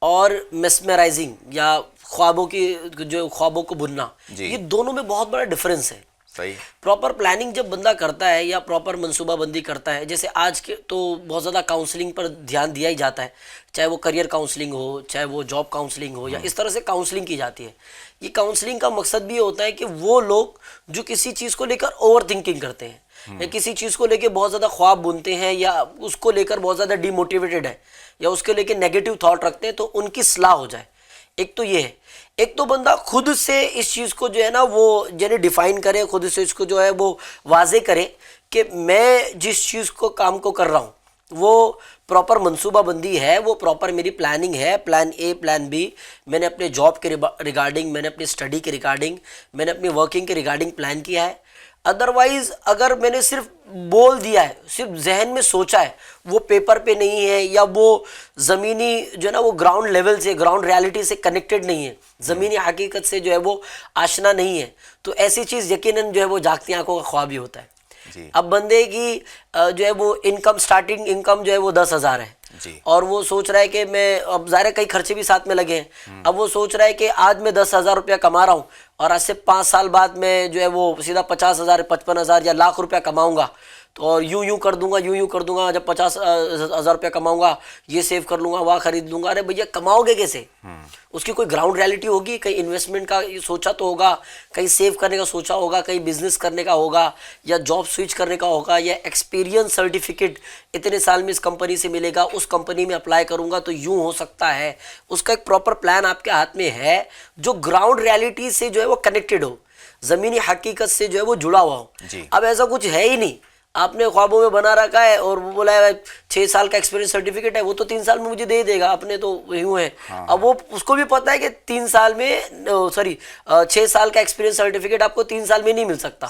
اور میسمرائزنگ یا خوابوں کی جو خوابوں کو بننا، یہ دونوں میں بہت بڑا ڈفرینس ہے۔ صحیح۔ پراپر پلاننگ جب بندہ کرتا ہے یا پراپر منصوبہ بندی کرتا ہے، جیسے آج کے تو بہت زیادہ کاؤنسلنگ پر دھیان دیا ہی جاتا ہے، چاہے وہ کریئر کاؤنسلنگ ہو، چاہے وہ جاب کاؤنسلنگ ہو، یا اس طرح سے کاؤنسلنگ کی جاتی ہے۔ یہ کاؤنسلنگ کا مقصد بھی یہ ہوتا ہے کہ وہ لوگ جو کسی چیز کو لے کر اوور تھنکنگ کرتے ہیں یا کسی چیز کو لے کے بہت زیادہ خواب بنتے ہیں یا اس کو لے کر بہت زیادہ ڈی موٹیویٹڈ ہے یا اس کے لے کے نیگیٹو تھاٹ رکھتے ہیں، تو ان کی اصلاح ہو جائے۔ ایک تو یہ ہے، ایک تو بندہ خود سے اس چیز کو جو ہے نا وہ یعنی ڈیفائن کرے، خود سے اس کو جو ہے وہ واضح کرے کہ میں جس چیز کو کام کو کر رہا ہوں وہ پراپر منصوبہ بندی ہے، وہ پراپر میری پلاننگ ہے، پلان اے پلان بی، میں نے اپنے جاب کے ریگارڈنگ، میں نے اپنی اسٹڈی کے ریگارڈنگ، میں نے اپنی ورکنگ کے ریگارڈنگ پلان کیا ہے۔ ادروائز اگر میں نے صرف بول دیا ہے، صرف ذہن میں سوچا ہے، وہ پیپر پہ نہیں ہے یا وہ زمینی جو ہے نا وہ گراؤنڈ لیول سے، گراؤنڈ ریالٹی سے کنیکٹڈ نہیں ہے، زمینی حقیقت سے جو ہے وہ آشنا نہیں ہے، تو ایسی چیز یقیناً جو ہے وہ جاگتی آنکھوں کا خواب ہی ہوتا ہے۔ اب بندے کی جو ہے وہ انکم سٹارٹنگ انکم جو ہے وہ 10,000 ہے، اور وہ سوچ رہا ہے کہ میں اب ظاہر ہے کئی خرچے بھی ساتھ میں لگے ہیں، اب وہ سوچ رہا ہے کہ آج میں 10,000 روپیہ کما رہا ہوں اور آج سے 5 سال بعد میں جو ہے وہ سیدھا 50,000 55,000 یا لاکھ روپیہ کماؤں گا، تو اور یوں کر دوں گا، جب 50,000 روپیہ کماؤں گا یہ سیو کر لوں گا، وہاں خرید لوں گا۔ ارے بھیا کماؤ گے کیسے؟ اس کی کوئی گراؤنڈ ریالٹی ہوگی، کہیں انویسٹمنٹ کا سوچا تو ہوگا، کہیں سیو کرنے کا سوچا ہوگا، کہیں بزنس کرنے کا ہوگا یا جاب سوئچ کرنے کا ہوگا، یا ایکسپیرینس سرٹیفکیٹ اتنے سال میں اس کمپنی سے ملے گا، اس کمپنی میں اپلائی کروں گا تو یوں ہو سکتا ہے۔ اس کا ایک پراپر پلان آپ کے ہاتھ میں ہے جو گراؤنڈ ریالٹی سے جو ہے وہ کنیکٹڈ ہو، زمینی حقیقت سے جو ہے وہ جڑا ہوا ہو۔ اب ایسا کچھ ہے ہی نہیں، آپ نے خوابوں میں بنا رکھا ہے اور وہ بولا ہے 6 سال کا ایکسپیرینس سرٹیفکیٹ ہے، وہ تو 3 سال میں مجھے دے دے گا، اپنے تو یوں ہے۔ اب وہ اس کو بھی پتہ ہے کہ 3 سال میں 6 سال کا ایکسپیرینس سرٹیفکیٹ آپ کو 3 سال میں نہیں مل سکتا،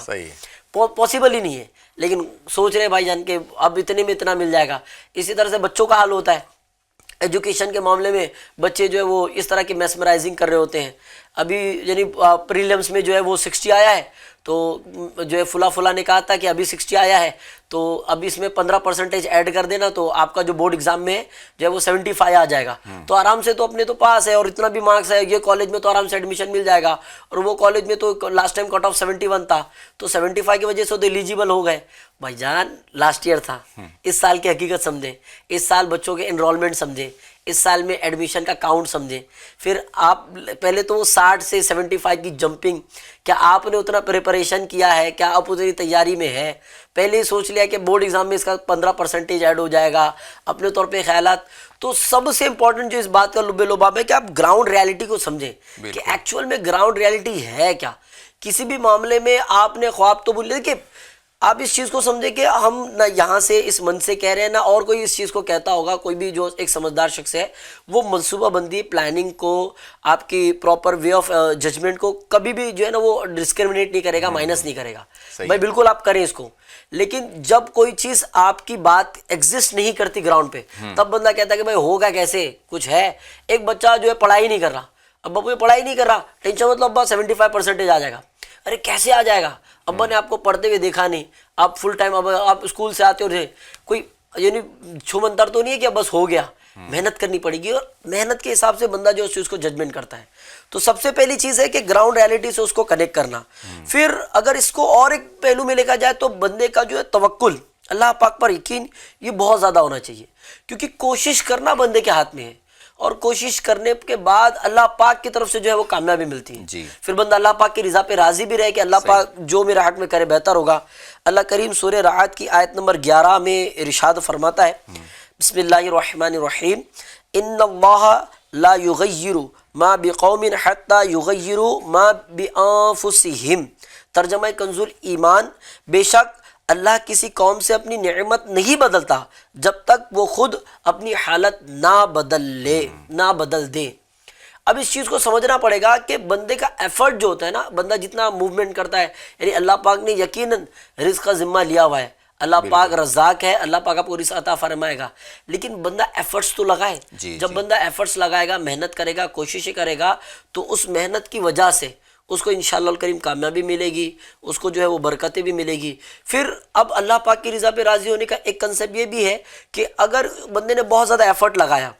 پاسبل ہی نہیں ہے، لیکن سوچ رہے ہیں بھائی جان کہ اب اتنے میں اتنا مل جائے گا۔ اسی طرح سے بچوں کا حال ہوتا ہے، ایجوکیشن کے معاملے میں بچے جو ہے وہ اس طرح کی میسمرائزنگ کر رہے ہوتے ہیں۔ ابھی یعنی پریلیمس میں جو ہے وہ 60 آیا ہے، تو جو ہے فلاں نے کہا تھا کہ ابھی 60 آیا ہے تو اب اس میں 15% ایڈ کر دینا تو آپ کا جو بورڈ ایگزام میں ہے جو ہے وہ 75 آ جائے گا، تو آرام سے تو اپنے تو پاس ہے اور اتنا بھی مارکس ہے، یہ کالج میں تو آرام سے ایڈمیشن مل جائے گا، اور وہ کالج میں تو لاسٹ ٹائم کٹ آف 71 تھا، تو 75 کی وجہ سے تو ایلیجیبل ہو گئے۔ بھائی جان لاسٹ ایئر تھا, اس سال کی حقیقت سمجھیں, اس سال بچوں کے انرولمنٹ سمجھیں, اس سال میں ایڈمیشن کا کاؤنٹ سمجھیں, پھر آپ پہلے تو 60 سے 75 کی جمپنگ, کیا آپ نے اتنا پریپریشن کیا ہے, کیا آپ اتنی تیاری میں ہے؟ پہلے ہی سوچ لیا کہ بورڈ ایگزام میں اس کا 15% ایڈ ہو جائے گا, اپنے طور پہ خیالات. تو سب سے امپورٹنٹ جو اس بات کا لب لباب ہے کہ آپ گراؤنڈ ریالٹی کو سمجھیں کہ ایکچوئل میں گراؤنڈ ریالٹی ہے کیا. کسی بھی معاملے میں آپ نے خواب تو بولے کہ آپ اس چیز کو سمجھیں کہ ہم نہ یہاں سے اس من سے کہہ رہے ہیں, نہ اور کوئی اس چیز کو کہتا ہوگا. کوئی بھی جو ایک سمجھدار شخص ہے وہ منصوبہ بندی, پلاننگ کو, آپ کی پراپر وے آف ججمنٹ کو کبھی بھی جو ہے نا وہ ڈسکرمنیٹ نہیں کرے گا, مائنس نہیں کرے گا. بھائی بالکل آپ کریں اس کو, لیکن جب کوئی چیز آپ کی بات ایگزسٹ نہیں کرتی گراؤنڈ پہ, تب بندہ کہتا ہے کہ بھائی ہوگا کیسے, کچھ ہے. ایک بچہ جو ہے پڑھائی نہیں کر رہا, ابا پڑھائی نہیں کر رہا, ٹینشن مطلب ابا 75% آ جائے گا. ارے کیسے آ جائے گا, ابا نے آپ کو پڑھتے ہوئے دیکھا نہیں, آپ فل ٹائم اب آپ اسکول سے آتے ہو, کوئی یعنی چھومنتر تو نہیں ہے کہ بس ہو گیا, محنت کرنی پڑے گی, اور محنت کے حساب سے بندہ جو اس چیز کو ججمنٹ کرتا ہے. تو سب سے پہلی چیز ہے کہ گراؤنڈ ریالٹی سے اس کو کنیکٹ کرنا. پھر اگر اس کو اور ایک پہلو میں لکھا جائے تو بندے کا جو ہے توکل, اللہ پاک پر یقین, یہ بہت زیادہ ہونا چاہیے, کیونکہ کوشش کرنا بندے کے ہاتھ میں ہے, اور کوشش کرنے کے بعد اللہ پاک کی طرف سے جو ہے وہ کامیابی ملتی ہے. جی. پھر بندہ اللہ پاک کی رضا پہ راضی بھی رہے کہ اللہ پاک جو میرے حق میں کرے بہتر ہوگا. اللہ کریم سورہ رعد کی آیت نمبر 11 میں ارشاد فرماتا ہے, بسم اللہ الرحمن الرحیم, ان اللہ لا یغیر ما بقوم حتی یغیروا ما بانفسہم. ترجمہ کنز ایمان, بے شک اللہ کسی قوم سے اپنی نعمت نہیں بدلتا جب تک وہ خود اپنی حالت نہ بدل دے. اب اس چیز کو سمجھنا پڑے گا کہ بندے کا ایفرٹ جو ہوتا ہے نا, بندہ جتنا موومنٹ کرتا ہے, یعنی اللہ پاک نے یقیناً رزق کا ذمہ لیا ہوا ہے, اللہ پاک رزاق ہے, اللہ پاک آپ کو رزق عطا فرمائے گا, لیکن بندہ ایفرٹس تو لگائے. جب بندہ ایفرٹس لگائے گا, محنت کرے گا, کوششیں کرے گا, تو اس محنت کی وجہ سے اس کو انشاءاللہ الکریم کامیابی ملے گی, اس کو جو ہے وہ برکتیں بھی ملے گی. پھر اب اللہ پاک کی رضا پہ راضی ہونے کا ایک کنسیپٹ یہ بھی ہے کہ اگر بندے نے بہت زیادہ ایفرٹ لگایا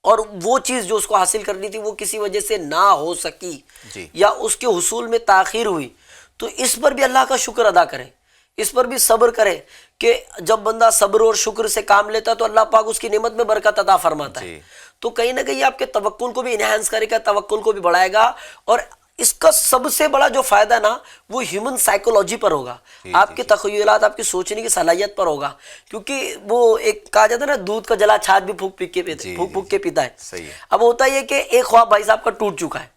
اور وہ چیز جو اس کو حاصل کرنی تھی وہ کسی وجہ سے نہ ہو سکی, یا اس کے حصول میں تاخیر ہوئی, تو اس پر بھی اللہ کا شکر ادا کرے, اس پر بھی صبر کرے کہ جب بندہ صبر اور شکر سے کام لیتا تو اللہ پاک اس کی نعمت میں برکت عطا فرماتا ہے. تو کہیں نہ کہیں آپ کے توکل کو بھی انہینس کرے گا, توکل کو بھی بڑھائے گا, اور اس کا سب سے بڑا جو فائدہ نا وہ ہیومن سائیکولوجی پر ہوگا, آپ کے تخیلات, آپ کی سوچنے کی صلاحیت پر ہوگا. کیونکہ وہ ایک کہا جاتا ہے نا, دودھ کا جلا چھاچھ بھی پھونک کے پیتا ہے. اب ہوتا یہ کہ ایک خواب بھائی صاحب کا ٹوٹ چکا ہے,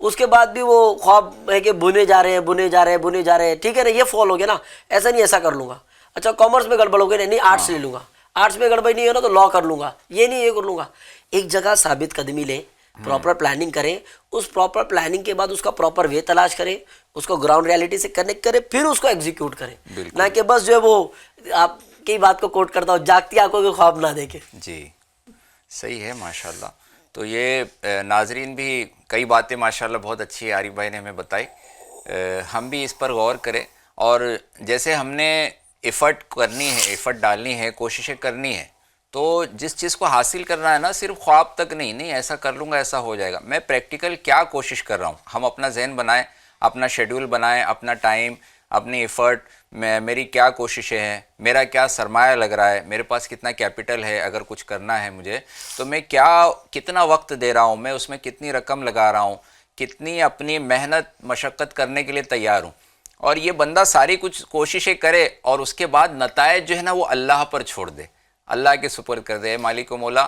اس کے بعد بھی وہ خواب ہے کہ بنے جا رہے ہیں, ٹھیک ہے نا, یہ فال ہو گیا نا, ایسا نہیں ایسا کر لوں گا, اچھا کامرس میں گڑبڑ ہو گئی, نہیں آرٹس لے لوں گا, آرٹس میں گڑبڑ نہیں ہو نا تو لا کر لوں گا, یہ نہیں یہ کر لوں گا. ایک جگہ ثابت قدمی لیں, پراپر پلاننگ کریں, اس پراپر پلاننگ کے بعد اس کا پراپر وے تلاش کریں, اس کو گراؤنڈ ریالٹی سے کنیکٹ کریں, پھر اس کو ایگزیکیوٹ کریں, نہ کہ بس جو ہے وہ آپ کی بات کو کوٹ کرتا ہوں, جاگتی آنکھوں کے خواب نہ دیکھیں. جی صحیح ہے, ماشاءاللہ. تو یہ ناظرین بھی کئی باتیں ماشاءاللہ بہت اچھی عارف بھائی نے ہمیں بتائی, ہم بھی اس پر غور کریں. اور جیسے ہم نے ایفرٹ کرنی ہے, ایفرٹ ڈالنی ہے, کوششیں کرنی ہے, تو جس چیز کو حاصل کرنا ہے نا, صرف خواب تک نہیں ایسا کر لوں گا ایسا ہو جائے گا, میں پریکٹیکل کیا کوشش کر رہا ہوں. ہم اپنا ذہن بنائیں, اپنا شیڈیول بنائیں, اپنا ٹائم, اپنی ایفرٹ, میری کیا کوششیں ہیں, میرا کیا سرمایہ لگ رہا ہے, میرے پاس کتنا کیپٹل ہے, اگر کچھ کرنا ہے مجھے تو میں کتنا وقت دے رہا ہوں, میں اس میں کتنی رقم لگا رہا ہوں, کتنی اپنی محنت مشقت کرنے کے لیے تیار ہوں. اور یہ بندہ ساری کچھ کوششیں کرے اور اس کے بعد نتائج جو ہے نا وہ اللہ پر چھوڑ دے, اللہ کے سپرد کر دے. مالک و مولا,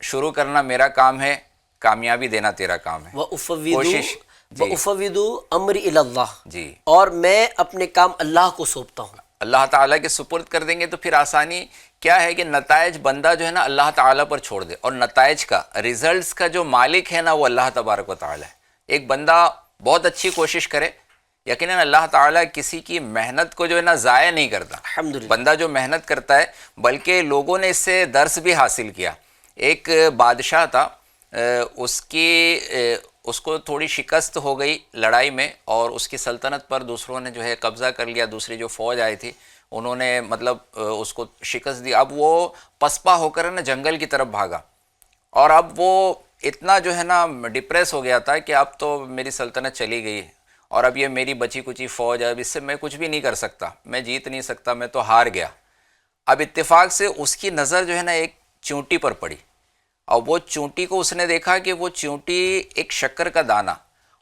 شروع کرنا میرا کام ہے, کامیابی دینا تیرا کام ہے. کوشش وَأُفَوِّضُ أَمْرِي إِلَى اللَّهِ, جی, اور میں اپنے کام اللہ کو سونپتا ہوں. اللہ تعالیٰ کے سپرد کر دیں گے تو پھر آسانی کیا ہے کہ نتائج بندہ جو ہے نا اللہ تعالیٰ پر چھوڑ دے, اور نتائج کا, ریزلٹس کا جو مالک ہے نا وہ اللہ تبارک و تعالیٰ ہے. ایک بندہ بہت اچھی کوشش کرے, یقیناً اللہ تعالیٰ کسی کی محنت کو جو ہے نا ضائع نہیں کرتا. الحمدللہ, بندہ جو محنت کرتا ہے, بلکہ لوگوں نے اس سے درس بھی حاصل کیا. ایک بادشاہ تھا, اس کو تھوڑی شکست ہو گئی لڑائی میں, اور اس کی سلطنت پر دوسروں نے جو ہے قبضہ کر لیا. دوسری جو فوج آئی تھی انہوں نے مطلب اس کو شکست دی. اب وہ پسپا ہو کر نا جنگل کی طرف بھاگا, اور اب وہ اتنا جو ہے نا ڈپریس ہو گیا تھا کہ اب تو میری سلطنت چلی گئی, اور اب یہ میری بچی کچی فوج ہے، اب اس سے میں کچھ بھی نہیں کر سکتا، میں جیت نہیں سکتا، میں تو ہار گیا۔ اب اتفاق سے اس کی نظر جو ہے نا ایک چونٹی پر پڑی، اور وہ چونٹی کو اس نے دیکھا کہ وہ چونٹی ایک شکر کا دانہ،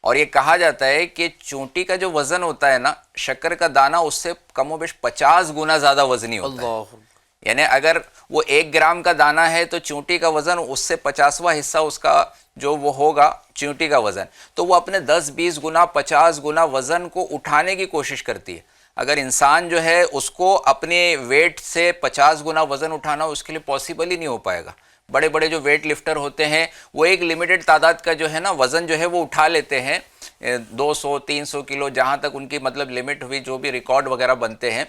اور یہ کہا جاتا ہے کہ چونٹی کا جو وزن ہوتا ہے نا، شکر کا دانہ اس سے کم و بیش 50 گنا زیادہ وزنی ہوتا ہے۔ اللہ، یعنی اگر وہ 1 گرام کا دانہ ہے تو چونٹی کا وزن اس سے 50واں حصہ اس کا جو وہ ہوگا چونٹی کا وزن، تو وہ اپنے 10-20 گنا 50 گنا وزن کو اٹھانے کی کوشش کرتی ہے۔ اگر انسان جو ہے اس کو اپنے ویٹ سے 50 گنا وزن اٹھانا اس کے لیے پاسبل ہی نہیں ہو پائے گا۔ بڑے بڑے جو ویٹ لفٹر ہوتے ہیں وہ ایک لمیٹڈ تعداد کا جو ہے نا وزن جو ہے وہ اٹھا لیتے ہیں، 200-300 کلو، جہاں تک ان کی مطلب لمٹ ہوئی، جو بھی ریکارڈ وغیرہ بنتے ہیں۔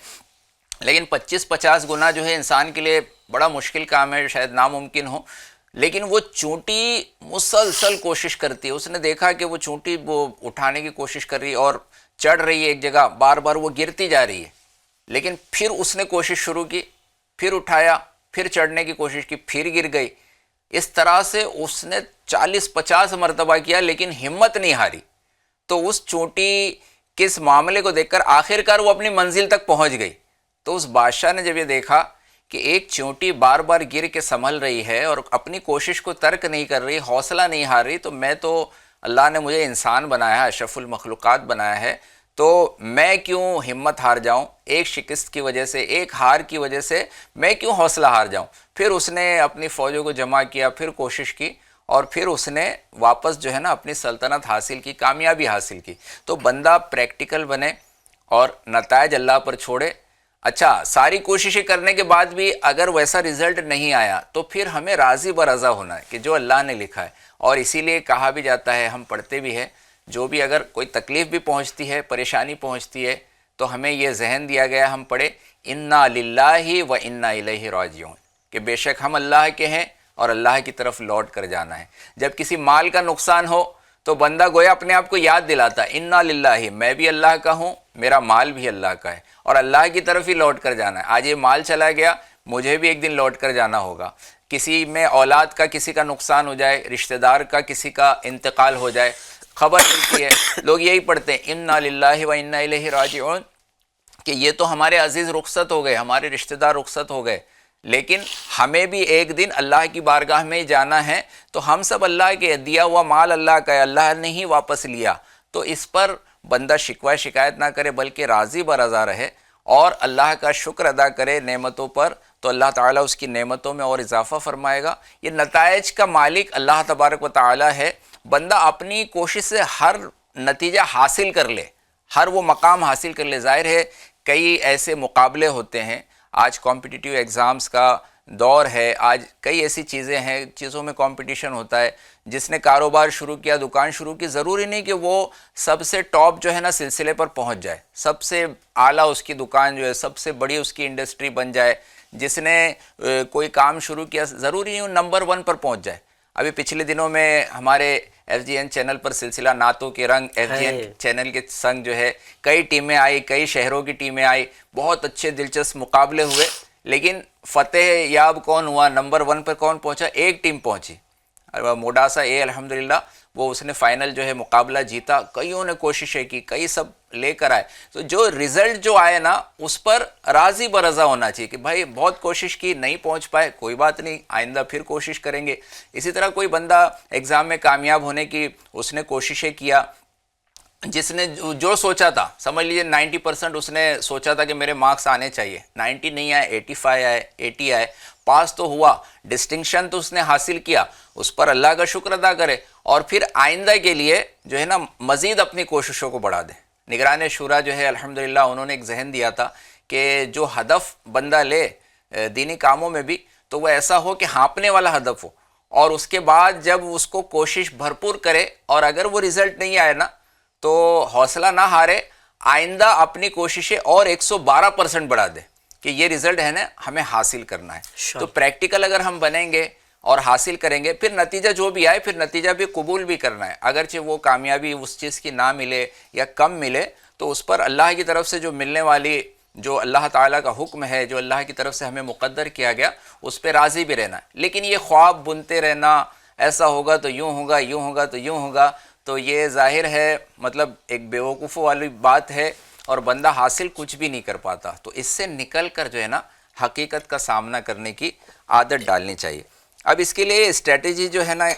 لیکن 25-50 گنا جو ہے انسان کے لیے بڑا مشکل کام ہے، شاید ناممکن ہو۔ لیکن وہ چونٹی مسلسل کوشش کرتی ہے، اس نے دیکھا کہ وہ چونٹی وہ اٹھانے کی کوشش کر رہی ہے اور چڑھ رہی ہے ایک جگہ، بار بار وہ گرتی جا رہی ہے، لیکن پھر اس نے کوشش شروع کی، پھر اٹھایا، پھر چڑھنے کی کوشش کی، پھر گر گئی۔ اس طرح سے اس نے 40-50 مرتبہ کیا لیکن ہمت نہیں ہاری۔ تو اس چونٹی کے اس معاملے کو دیکھ کر آخر کار وہ اپنی منزل تک پہنچ گئی۔ تو اس بادشاہ نے جب یہ دیکھا کہ ایک چونٹی بار بار گر کے سنبھل رہی ہے اور اپنی کوشش کو ترک نہیں کر رہی، حوصلہ نہیں ہار رہی، تو میں تو اللہ نے مجھے انسان بنایا ہے، اشرف المخلوقات بنایا ہے، تو میں کیوں ہمت ہار جاؤں؟ ایک شکست کی وجہ سے، ایک ہار کی وجہ سے میں کیوں حوصلہ ہار جاؤں؟ پھر اس نے اپنی فوجوں کو جمع کیا، پھر کوشش کی، اور پھر اس نے واپس جو ہے نا اپنی سلطنت حاصل کی، کامیابی حاصل کی۔ تو بندہ پریکٹیکل بنے اور نتائج اللہ پر چھوڑے۔ اچھا، ساری کوششیں کرنے کے بعد بھی اگر ویسا رزلٹ نہیں آیا تو پھر ہمیں راضی برضا ہونا ہے کہ جو اللہ نے لکھا ہے۔ اور اسی لیے کہا بھی جاتا ہے، ہم پڑھتے بھی ہیں، جو بھی اگر کوئی تکلیف بھی پہنچتی ہے، پریشانی پہنچتی ہے، تو ہمیں یہ ذہن دیا گیا، ہم پڑھے انا للہ و انا الیہ راجعون، کہ بے شک ہم اللہ کے ہیں اور اللہ کی طرف لوٹ کر جانا ہے۔ جب کسی مال کا نقصان ہو تو بندہ گویا اپنے آپ کو یاد دلاتا ہے، انا للہ، میں بھی اللہ کا ہوں، میرا مال بھی اللہ کا ہے، اور اللہ کی طرف ہی لوٹ کر جانا ہے۔ آج یہ مال چلا گیا، مجھے بھی ایک دن لوٹ کر جانا ہوگا۔ کسی میں اولاد کا کسی کا نقصان ہو جائے، رشتہ دار کا کسی کا انتقال ہو جائے، خبر ملتی ہے، لوگ یہی پڑھتے ہیں انا للہ و انا الیہ راجعون، کہ یہ تو ہمارے عزیز رخصت ہو گئے، ہمارے رشتہ دار رخصت ہو گئے، لیکن ہمیں بھی ایک دن اللہ کی بارگاہ میں جانا ہے، تو ہم سب اللہ کے، دیا ہوا مال اللہ کا ہے، اللہ نے ہی واپس لیا۔ تو اس پر بندہ شکوہ شکایت نہ کرے، بلکہ راضی برضا رہے اور اللہ کا شکر ادا کرے نعمتوں پر، تو اللہ تعالیٰ اس کی نعمتوں میں اور اضافہ فرمائے گا۔ یہ نتائج کا مالک اللہ تبارک و تعالیٰ ہے۔ بندہ اپنی کوشش سے ہر نتیجہ حاصل کر لے، ہر وہ مقام حاصل کر لے۔ ظاہر ہے کئی ایسے مقابلے ہوتے ہیں، آج کمپٹیٹیو ایگزامز کا دور ہے، آج کئی ایسی چیزیں ہیں، چیزوں میں کمپٹیشن ہوتا ہے۔ جس نے کاروبار شروع کیا، دکان شروع کی، ضروری نہیں کہ وہ سب سے ٹاپ جو ہے نا سلسلے پر پہنچ جائے، سب سے اعلیٰ اس کی دکان جو ہے، سب سے بڑی اس کی انڈسٹری بن جائے۔ جس نے کوئی کام شروع کیا، ضروری نہیں وہ نمبر 1 پر پہنچ جائے۔ ابھی پچھلے دنوں میں ہمارے ایف جی این چینل پر سلسلہ نعتوں کے رنگ، ایف جی این چینل کے سنگ جو ہے، کئی ٹیمیں آئی، کئی شہروں کی ٹیمیں آئی، بہت اچھے دلچسپ مقابلے ہوئے، لیکن فتح یاب کون ہوا، نمبر 1 پر کون پہنچا؟ ایک ٹیم پہنچی، موڈاسا اے، الحمدللہ وہ اس نے فائنل جو ہے مقابلہ جیتا۔ کئیوں نے کوششیں کی، کئی سب لے کر آئے، تو جو رزلٹ جو آئے نا اس پر راضی برضا ہونا چاہیے کہ بھائی بہت کوشش کی، نہیں پہنچ پائے، کوئی بات نہیں، آئندہ پھر کوشش کریں گے۔ اسی طرح کوئی بندہ ایگزام میں کامیاب ہونے کی اس نے کوششیں کیا، جس نے جو سوچا تھا، سمجھ لیجیے 90% اس نے سوچا تھا کہ میرے مارکس آنے چاہیے، 90 نہیں آئے، 85 آئے، 80 آئے، پاس تو ہوا، ڈسٹنکشن تو اس نے حاصل کیا، اس پر اللہ کا شکر ادا کرے، اور پھر آئندہ کے لیے جو ہے نا مزید اپنی کوششوں کو بڑھا دے۔ نگران شورا جو ہے الحمدللہ انہوں نے ایک ذہن دیا تھا کہ جو ہدف بندہ لے دینی کاموں میں بھی، تو وہ ایسا ہو کہ ہانپنے والا ہدف ہو، اور اس کے بعد جب اس کو کوشش بھرپور کرے، اور اگر وہ رزلٹ نہیں آئے نا تو حوصلہ نہ ہارے، آئندہ اپنی کوششیں اور 112% بڑھا دے کہ یہ رزلٹ ہے نا ہمیں حاصل کرنا ہے۔ تو پریکٹیکل اگر ہم بنیں گے اور حاصل کریں گے، پھر نتیجہ جو بھی آئے، پھر نتیجہ بھی قبول بھی کرنا ہے، اگرچہ وہ کامیابی اس چیز کی نہ ملے یا کم ملے، تو اس پر اللہ کی طرف سے جو ملنے والی، جو اللہ تعالیٰ کا حکم ہے، جو اللہ کی طرف سے ہمیں مقدر کیا گیا، اس پہ راضی بھی رہنا ہے۔ لیکن یہ خواب بنتے رہنا، ایسا ہوگا تو یوں ہوگا، یوں ہوگا تو یوں ہوگا، تو یہ ظاہر ہے مطلب ایک بیوقوفوں والی بات ہے اور بندہ حاصل کچھ بھی نہیں کر پاتا. تو اس سے نکل کر جو ہے نا حقیقت کا سامنا کرنے کی عادت ڈالنی چاہیے. اب اس کے لیے اسٹریٹجی جو ہے نا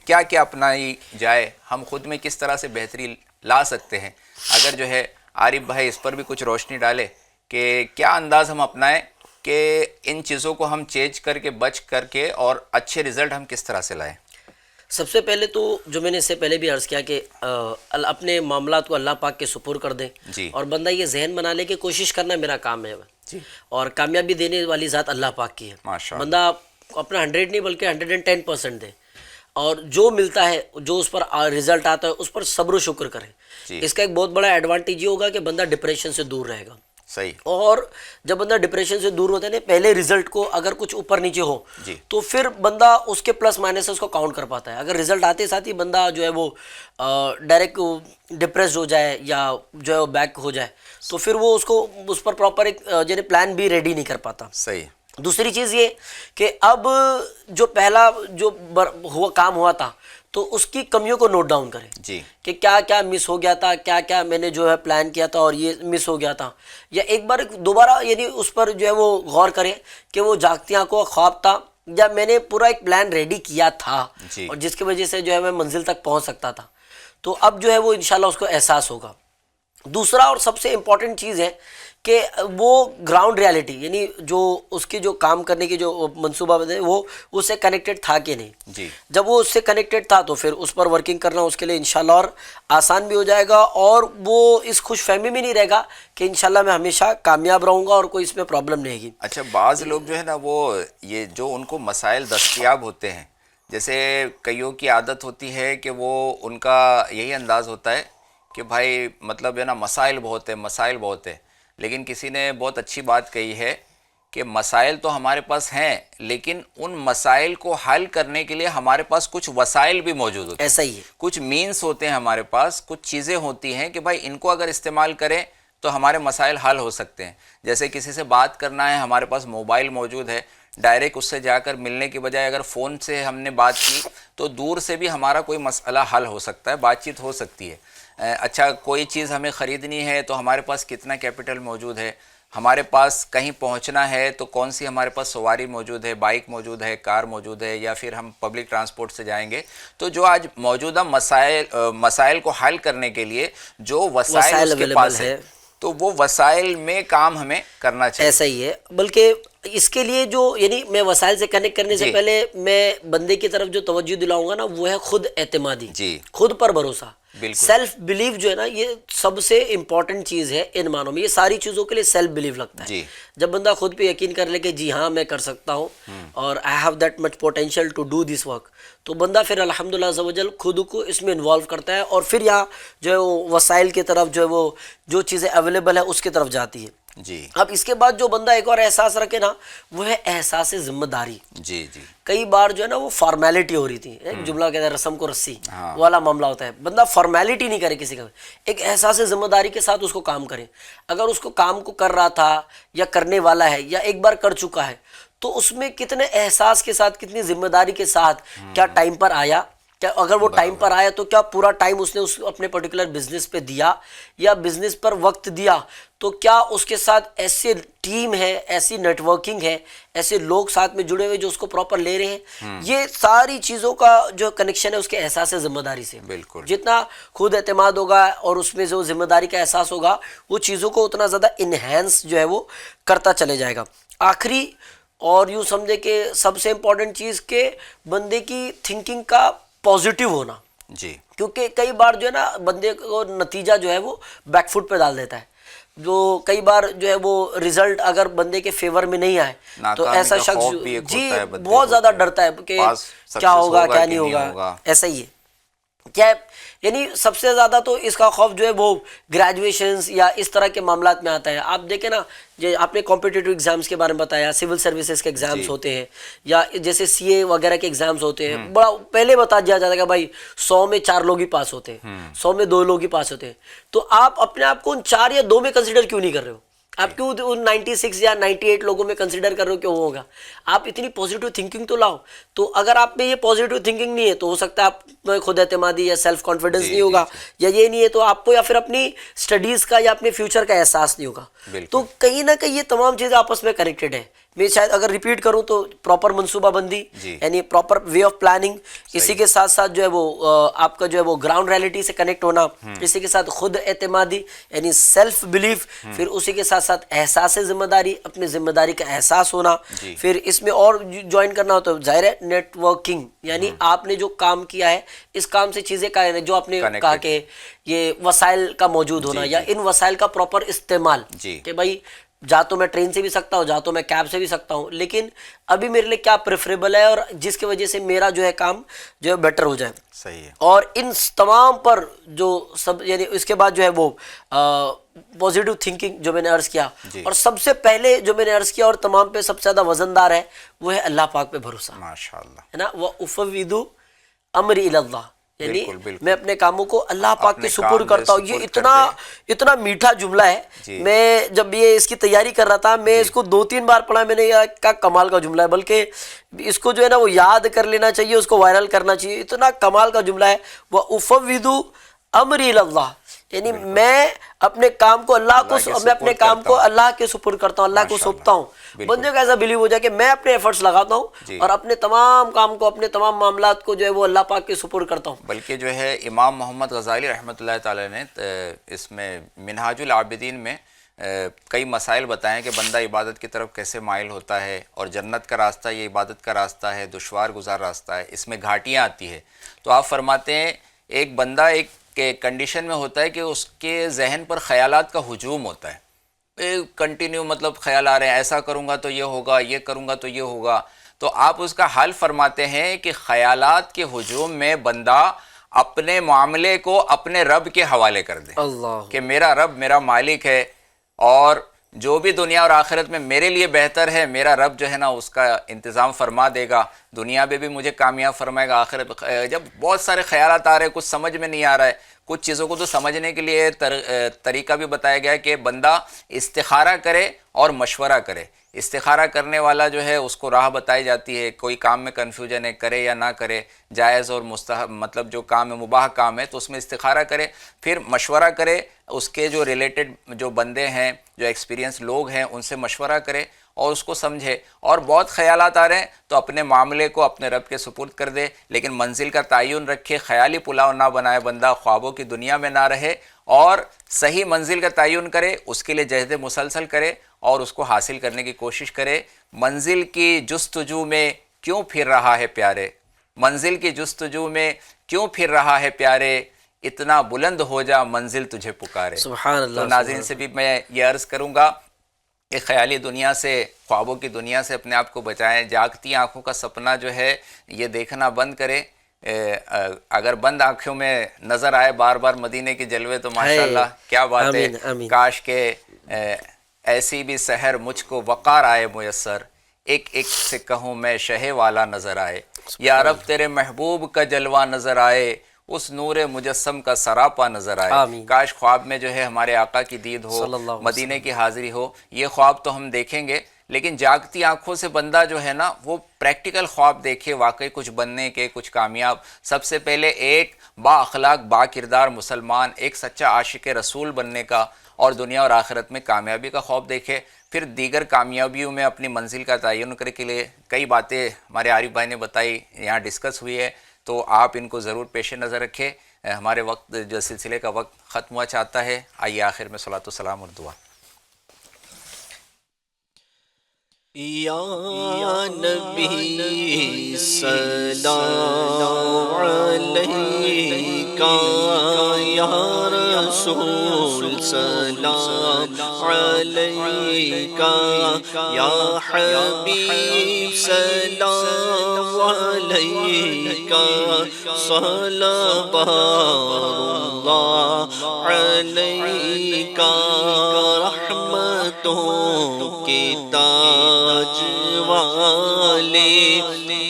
کیا کیا اپنائی جائے, ہم خود میں کس طرح سے بہتری لا سکتے ہیں, اگر جو ہے عارف بھائی اس پر بھی کچھ روشنی ڈالے کہ کیا انداز ہم اپنائیں کہ ان چیزوں کو ہم چینج کر کے بچ کر کے اور اچھے رزلٹ ہم کس طرح سے لائیں. سب سے پہلے تو جو میں نے اس سے پہلے بھی عرض کیا کہ اپنے معاملات کو اللہ پاک کے سپر کر دیں, جی. اور بندہ یہ ذہن بنا لے کہ کوشش کرنا میرا کام ہے, جی. اور کامیابی دینے والی ذات اللہ پاک کی ہے. ماشاء اللہ. بندہ اپنا 100 نہیں بلکہ 110% دے, اور جو ملتا ہے جو اس پر رزلٹ آتا ہے اس پر صبر و شکر کرے. جی. اس کا ایک بہت بڑا ایڈوانٹیج یہ ہوگا کہ بندہ ڈپریشن سے دور رہے گا. صحیح. اور جب بندہ ڈپریشن سے دور ہوتا ہے نا, پہلے رزلٹ کو اگر کچھ اوپر نیچے ہو جی. تو پھر بندہ اس کے پلس مائنس کو کاؤنٹ کر پاتا ہے. اگر رزلٹ آتے ساتھ ہی بندہ جو ہے وہ ڈائریکٹ ڈپریسڈ ہو جائے یا جو ہے وہ بیک ہو جائے تو پھر وہ اس پر پراپر ایک یعنی پلان بھی ریڈی نہیں کر پاتا. صحیح. دوسری چیز یہ کہ اب جو پہلا جو کام ہوا تھا تو اس کی کمیوں کو نوٹ ڈاؤن کریں, جی. کہ کیا کیا مس ہو گیا تھا, کیا کیا میں نے جو ہے پلان کیا تھا اور یہ مس ہو گیا تھا, یا ایک بار دوبارہ یعنی اس پر جو ہے وہ غور کریں کہ وہ جاگتی آنکھوں کا خواب تھا یا میں نے پورا ایک پلان ریڈی کیا تھا, جی. اور جس کی وجہ سے جو ہے میں منزل تک پہنچ سکتا تھا. تو اب جو ہے وہ انشاءاللہ اس کو احساس ہوگا. دوسرا اور سب سے امپورٹنٹ چیز ہے کہ وہ گراؤنڈ ریالٹی یعنی جو اس کی جو کام کرنے کی جو منصوبہ بندی ہے وہ اس سے کنیکٹڈ تھا کہ نہیں. جی. جب وہ اس سے کنیکٹڈ تھا تو پھر اس پر ورکنگ کرنا اس کے لیے انشاءاللہ اور آسان بھی ہو جائے گا, اور وہ اس خوش فہمی میں نہیں رہے گا کہ انشاءاللہ میں ہمیشہ کامیاب رہوں گا اور کوئی اس میں پرابلم نہیں گی. اچھا, بعض لوگ جو ہے نا وہ یہ جو ان کو مسائل دستیاب ہوتے ہیں, جیسے کئیوں کی عادت ہوتی ہے کہ وہ ان کا یہی انداز ہوتا ہے کہ بھائی مطلب ہے نا مسائل بہت ہے, لیکن کسی نے بہت اچھی بات کہی ہے کہ مسائل تو ہمارے پاس ہیں لیکن ان مسائل کو حل کرنے کے لیے ہمارے پاس کچھ وسائل بھی موجود ہوتے ہیں. ایسا ہی ہے, کچھ مینس ہوتے ہیں ہمارے پاس, کچھ چیزیں ہوتی ہیں کہ بھائی ان کو اگر استعمال کریں تو ہمارے مسائل حل ہو سکتے ہیں. جیسے کسی سے بات کرنا ہے, ہمارے پاس موبائل موجود ہے, ڈائریکٹ اس سے جا کر ملنے کی بجائے اگر فون سے ہم نے بات کی تو دور سے بھی ہمارا کوئی مسئلہ حل ہو سکتا ہے, بات چیت ہو سکتی ہے. اچھا, کوئی چیز ہمیں خریدنی ہے تو ہمارے پاس کتنا کیپٹل موجود ہے, ہمارے پاس کہیں پہنچنا ہے تو کون سی ہمارے پاس سواری موجود ہے, بائک موجود ہے, کار موجود ہے, یا پھر ہم پبلک ٹرانسپورٹ سے جائیں گے. تو جو آج موجودہ مسائل کو حل کرنے کے لیے جو وسائل اس کے پاس ہے تو وہ وسائل میں کام ہمیں کرنا چاہیے. ایسا ہی ہے, بلکہ اس کے لیے جو یعنی میں وسائل سے کنیکٹ کرنے سے پہلے میں بندے کی طرف جو توجہ دلاؤں گا نا وہ ہے خود اعتمادی, جی. خود پر بھروسہ, سیلف بلیف جو ہے نا یہ سب سے امپورٹنٹ چیز ہے ان معنوں میں. یہ ساری چیزوں کے لیے سیلف بلیف لگتا ہے. جی. جب بندہ خود پہ یقین کر لے کہ جی ہاں میں کر سکتا ہوں اور I have that much potential to do this work, تو بندہ پھر الحمدللہ عز و جل خود کو اس میں انوالو کرتا ہے, اور پھر یہاں جو ہے وہ وسائل کی طرف جو ہے وہ جو چیزیں اویلیبل ہے اس کی طرف جاتی ہے. جی. اب اس کے بعد جو بندہ ایک اور احساس رکھے نا وہ ہے احساس ذمہ داری. جی. جی. کئی بار جو ہے نا وہ فارمیلٹی ہو رہی تھی, ایک جملہ کہتا ہے رسم کو رسی والا معاملہ ہوتا ہے, بندہ فارمیلٹی نہیں کرے کسی کا, ایک احساس ذمہ داری کے ساتھ اس کو کام کرے. اگر اس کو کام کو کر رہا تھا یا کرنے والا ہے یا ایک بار کر چکا ہے تو اس میں کتنے احساس کے ساتھ, کتنی ذمہ داری کے ساتھ, کیا ٹائم پر آیا, کیا اگر وہ ٹائم پر آیا تو کیا پورا ٹائم اس نے اس اپنے پرٹیکولر بزنس پہ دیا, یا بزنس پر وقت دیا, تو کیا اس کے ساتھ ایسے ٹیم ہے, ایسی نیٹ ورکنگ ہے, ایسے لوگ ساتھ میں جڑے ہوئے جو اس کو پراپر لے رہے ہیں. یہ ساری چیزوں کا جو کنیکشن ہے اس کے احساس ذمہ داری سے. بالکل. جتنا خود اعتماد ہوگا اور اس میں جو ذمہ داری کا احساس ہوگا وہ چیزوں کو اتنا زیادہ انہینس جو ہے وہ کرتا چلے جائے گا. آخری اور یوں سمجھے کہ سب سے امپورٹنٹ چیز کہ بندے کی تھنکنگ کا پازیٹیو ہونا. جی. کیونکہ کئی بار جو ہے نا بندے کو نتیجہ جو ہے وہ بیک فٹ پہ ڈال دیتا ہے. جو کئی بار جو ہے وہ رزلٹ اگر بندے کے فیور میں نہیں آئے تو ایسا شخص جی بہت زیادہ ڈرتا ہے کہ کیا ہوگا کیا نہیں ہوگا. ایسا ہی ہے کیا یعنی سب سے زیادہ تو اس کا خوف جو ہے وہ گریجویشنز یا اس طرح کے معاملات میں آتا ہے. آپ دیکھیں نا یہ آپ نے کمپٹیٹیو ایگزامز کے بارے میں بتایا, سول سروسز کے ایگزامز ہوتے ہیں یا جیسے سی اے وغیرہ کے ایگزامز ہوتے ہیں, بڑا پہلے بتا دیا جاتا ہے کہ بھائی 100 میں 4 لوگ ہی پاس ہوتے ہیں, 100 میں 2 لوگ ہی پاس ہوتے ہیں. تو آپ اپنے آپ کو ان 4 یا 2 میں کنسیڈر کیوں نہیں کر رہے ہو؟ آپ کیوں ان 96 یا 98 لوگوں میں کنسیڈر کر رہے ہو کہ وہ ہوگا؟ آپ اتنی پازیٹیو تھنکنگ تو لاؤ. تو اگر آپ میں یہ پازیٹیو تھنکنگ نہیں ہے تو ہو سکتا ہے آپ میں خود اعتمادی یا سیلف کانفیڈنس نہیں ہوگا, یا یہ نہیں ہے تو آپ کو یا پھر اپنی اسٹڈیز کا یا اپنے فیوچر کا احساس نہیں ہوگا. تو کہیں نہ کہیں یہ تمام چیزیں آپس میں کنیکٹڈ ہیں. میں شاید اگر ریپیٹ کروں تو پراپر منصوبہ بندی, یعنی پراپر وے آف پلاننگ, اسی کے ساتھ ساتھ جو ہے وہ آپ کا جو ہے وہ گراؤنڈ ریئلٹی سے کنیکٹ ہونا, اسی کے ساتھ خود اعتمادی یعنی سیلف بلیف, پھر اسی کے ساتھ ساتھ احساس ذمہ داری, اپنی ذمہ داری کا احساس ہونا, پھر اس میں اور جوائن کرنا ہو تو ظاہر ہے نیٹ ورکنگ, یعنی آپ نے جو کام کیا ہے اس کام سے چیزیں کا جو آپ نے کہا کہ یہ وسائل کا موجود ہونا یا ان وسائل کا پراپر استعمال, کہ بھائی جا تو میں ٹرین سے بھی سکتا ہوں, جا تو میں کیب سے بھی سکتا ہوں, لیکن ابھی میرے لیے کیا پریفریبل ہے اور جس کی وجہ سے میرا جو ہے کام جو ہے بیٹر ہو جائے. صحیح ہے. اور ان تمام پر جو سب یعنی اس کے بعد جو ہے وہ پازیٹیو تھنکنگ جو میں نے عرض کیا, اور سب سے پہلے جو میں نے عرض کیا اور تمام پہ سب سے زیادہ وزندار ہے وہ ہے اللہ پاک پہ بھروسہ. ماشاءاللہ ہے نا, وَأُفَوِّضُ أَمْرِي إِلَى اللَّهِ, یعنی میں اپنے کاموں کو اللہ پاک کے سپرد کرتا ہوں. یہ اتنا میٹھا جملہ ہے. میں جب یہ اس کی تیاری کر رہا تھا میں اس کو 2-3 بار پڑھا, میں نے کہا کمال کا جملہ ہے, بلکہ اس کو جو ہے نا وہ یاد کر لینا چاہیے, اس کو وائرل کرنا چاہیے. اتنا کمال کا جملہ ہے, وَأُفَوِّضُ أَمْرِي إِلَى اللَّهِ, یعنی میں اپنے کام کو اللہ کے سپرد کرتا ہوں, اللہ کو سونپتا ہوں. بندے کو ایسا بلیو ہو جائے کہ میں اپنے ایفرٹس لگاتا ہوں اور اپنے تمام کام کو, اپنے تمام معاملات کو جو ہے وہ اللہ پاک کے سپرد کرتا ہوں. بلکہ جو ہے امام محمد غزالی رحمۃ اللہ تعالی نے اس میں منہاج العابدین میں کئی مسائل بتائے ہیں کہ بندہ عبادت کی طرف کیسے مائل ہوتا ہے, اور جنت کا راستہ یہ عبادت کا راستہ ہے, دشوار گزار راستہ ہے, اس میں گھاٹیاں آتی ہے. تو آپ فرماتے ہیں ایک بندہ ایک کنڈیشن میں ہوتا ہے کہ اس کے ذہن پر خیالات کا ہجوم ہوتا ہے, کنٹینیو مطلب خیال آ رہے ہیں, ایسا کروں گا تو یہ ہوگا, یہ کروں گا تو یہ ہوگا. تو آپ اس کا حل فرماتے ہیں کہ خیالات کے ہجوم میں بندہ اپنے معاملے کو اپنے رب کے حوالے کر دے, کہ میرا رب میرا مالک ہے, اور جو بھی دنیا اور آخرت میں میرے لیے بہتر ہے میرا رب جو ہے نا اس کا انتظام فرما دے گا, دنیا میں بھی مجھے کامیاب فرمائے گا, آخرت. جب بہت سارے خیالات آ رہے ہیں, کچھ سمجھ میں نہیں آ رہا ہے, کچھ چیزوں کو تو سمجھنے کے لیے طریقہ بھی بتایا گیا ہے کہ بندہ استخارہ کرے اور مشورہ کرے. استخارہ کرنے والا جو ہے اس کو راہ بتائی جاتی ہے, کوئی کام میں کنفیوژن ہے کرے یا نہ کرے, جائز اور مستحب مطلب جو کام ہے مباح کام ہے تو اس میں استخارہ کرے, پھر مشورہ کرے, اس کے جو ریلیٹڈ جو بندے ہیں جو ایکسپیرینس لوگ ہیں ان سے مشورہ کرے اور اس کو سمجھے. اور بہت خیالات آ رہے ہیں تو اپنے معاملے کو اپنے رب کے سپرد کر دے, لیکن منزل کا تعین رکھے, خیالی پلاؤ نہ بنائے, بندہ خوابوں کی دنیا میں نہ رہے, اور صحیح منزل کا تعین کرے, اس کے لیے جہد مسلسل کرے اور اس کو حاصل کرنے کی کوشش کرے. منزل کی جستجو میں کیوں پھر رہا ہے پیارے, منزل کی جستجو میں کیوں پھر رہا ہے پیارے, اتنا بلند ہو جا منزل تجھے پکارے. سبحان اللہ. تو ناظرین سے بھی میں یہ عرض کروں گا کہ خیالی دنیا سے, خوابوں کی دنیا سے اپنے آپ کو بچائیں. جاگتی آنکھوں کا سپنا جو ہے یہ دیکھنا بند کرے. اگر بند آنکھوں میں نظر آئے بار بار مدینے کے جلوے تو ماشاءاللہ کیا بات ہے. کاش کہ ایسی بھی سحر مجھ کو وقار آئے میسر, ایک ایک سے کہوں میں شہ والا نظر آئے. یا رب تیرے محبوب کا جلوہ نظر آئے, اس نور مجسم کا سراپا نظر آئے. کاش خواب میں جو ہے ہمارے آقا کی دید ہو, مدینے کی حاضری ہو. یہ خواب تو ہم دیکھیں گے, لیکن جاگتی آنکھوں سے بندہ جو ہے نا وہ پریکٹیکل خواب دیکھے, واقعی کچھ بننے کے, کچھ کامیاب. سب سے پہلے ایک با اخلاق با کردار مسلمان, ایک سچا عاشق رسول بننے کا اور دنیا اور آخرت میں کامیابی کا خواب دیکھے. پھر دیگر کامیابیوں میں اپنی منزل کا تعین کرنے کے لیے کئی باتیں ہمارے عارف بھائی نے بتائی, یہاں ڈسکس ہوئی ہے, تو آپ ان کو ضرور پیش نظر رکھیں. ہمارے وقت جو سلسلے کا وقت ختم ہوا چاہتا ہے. آئیے آخر میں صلاۃ و سلام اور دعا. یا نبی سلام علیکہ, یا رسول سلام علیکہ, یا حبیب سلام وعليك صلوات الله عليك رحمتوں کے تاج والے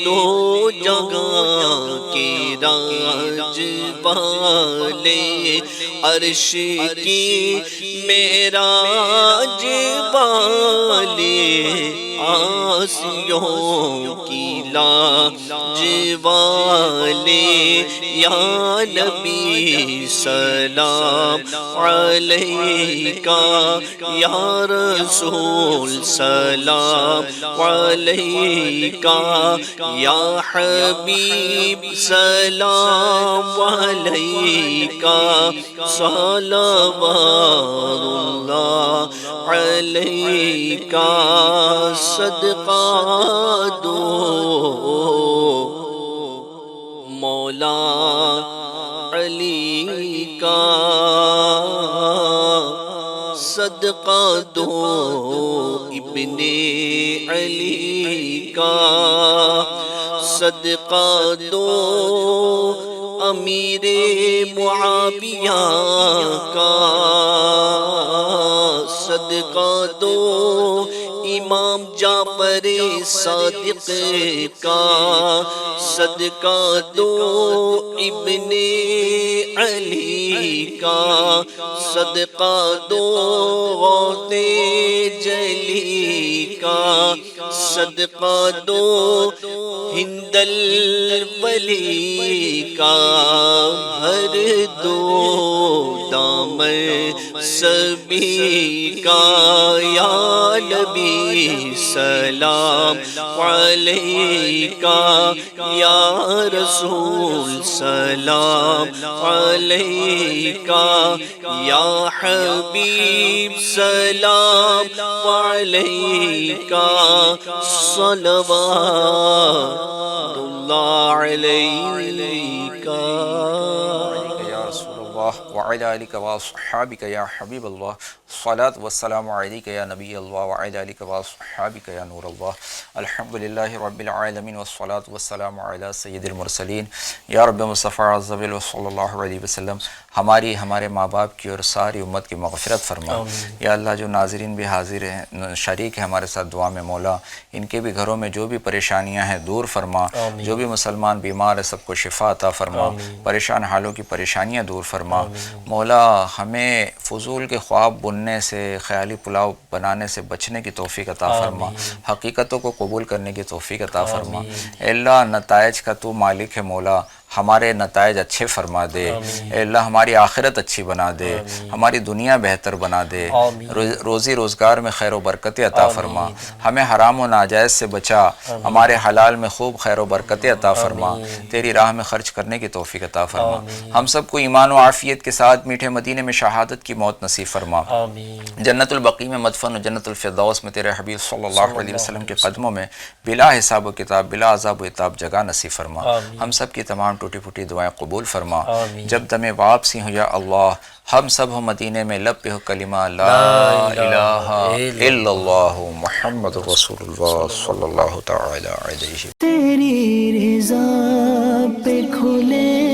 دو جگہ کے راج والے عرش کی معراج والے آسیوں کی لاج والے یا نبی سلام علیکہ یا رسول سلام علیکہ یا حبیب سلام علیکہ صلوات اللہ علیکہ صدقہ دو مولا علی کا صدقہ دو ابن علی کا صدقہ دو امیر معاویہ کا صدقہ دو امام جعفر صادق کا صدقہ دو ابن علی کا صدقہ دو غوث جلی کا صدقہ دو ہند الولی کا ہر دو دامن سبھی کا یا نبی سلام علیکہ یا رسول سلام علیکہ یا حبیب سلام علیکہ صلوات اللہ علیکہ یا رسول اللہ وعلی آلک واصحابک یا حبیب اللہ الصلاۃ والسلام علیک یا نبی اللہ وعلی آلک واصحابک یا نور اللہ الحمدللہ رب العالمین والصلاۃ والسلام علی سید المرسلین یا رب مصطفیٰ عز و جل صلی اللہ علیہ وسلم ہماری ہمارے ماں باپ کی اور ساری امت کی مغفرت فرما یا اللہ جو ناظرین بھی حاضر ہیں شریک ہیں ہمارے ساتھ دعا میں مولا ان کے بھی گھروں میں جو بھی پریشانیاں ہیں دور فرما جو بھی مسلمان بیمار ہے سب کو شفا عطا فرما پریشان حالوں کی پریشانیاں دور فرما مولا ہمیں فضول کے خواب بننے سے خیالی پلاؤ بنانے سے بچنے کی توفیق عطا فرما حقیقتوں کو قبول کرنے کی توفیق عطا فرما اے اللہ نتائج کا تو مالک ہے مولا ہمارے نتائج اچھے فرما دے اے اللہ ہماری آخرت اچھی بنا دے ہماری دنیا بہتر بنا دے روزی روزگار میں خیر و برکت عطا فرما ہمیں حرام و ناجائز سے بچا ہمارے حلال میں خوب خیر و برکت عطا فرما تیری راہ میں خرچ کرنے کی توفیق عطا فرما ہم سب کو ایمان و عافیت کے ساتھ میٹھے مدینے میں شہادت کی موت نصیب فرما جنت البقیع میں مدفن و جنت الفردوس میں تیرے حبیب صلی اللہ علیہ وسلم کے قدموں میں بلا حساب و کتاب بلا عذاب و عتاب جگہ نصیب فرما ہم سب کی تمام ٹوٹی پھوٹی دعائیں قبول فرما جب دم واپسی ہو یا اللہ ہم سب ہو مدینے میں لب پہ ہو کلمہ لا الہ الا اللہ محمد رسول اللہ صلی اللہ تعالی علیہ تیری رضا پہ کھلے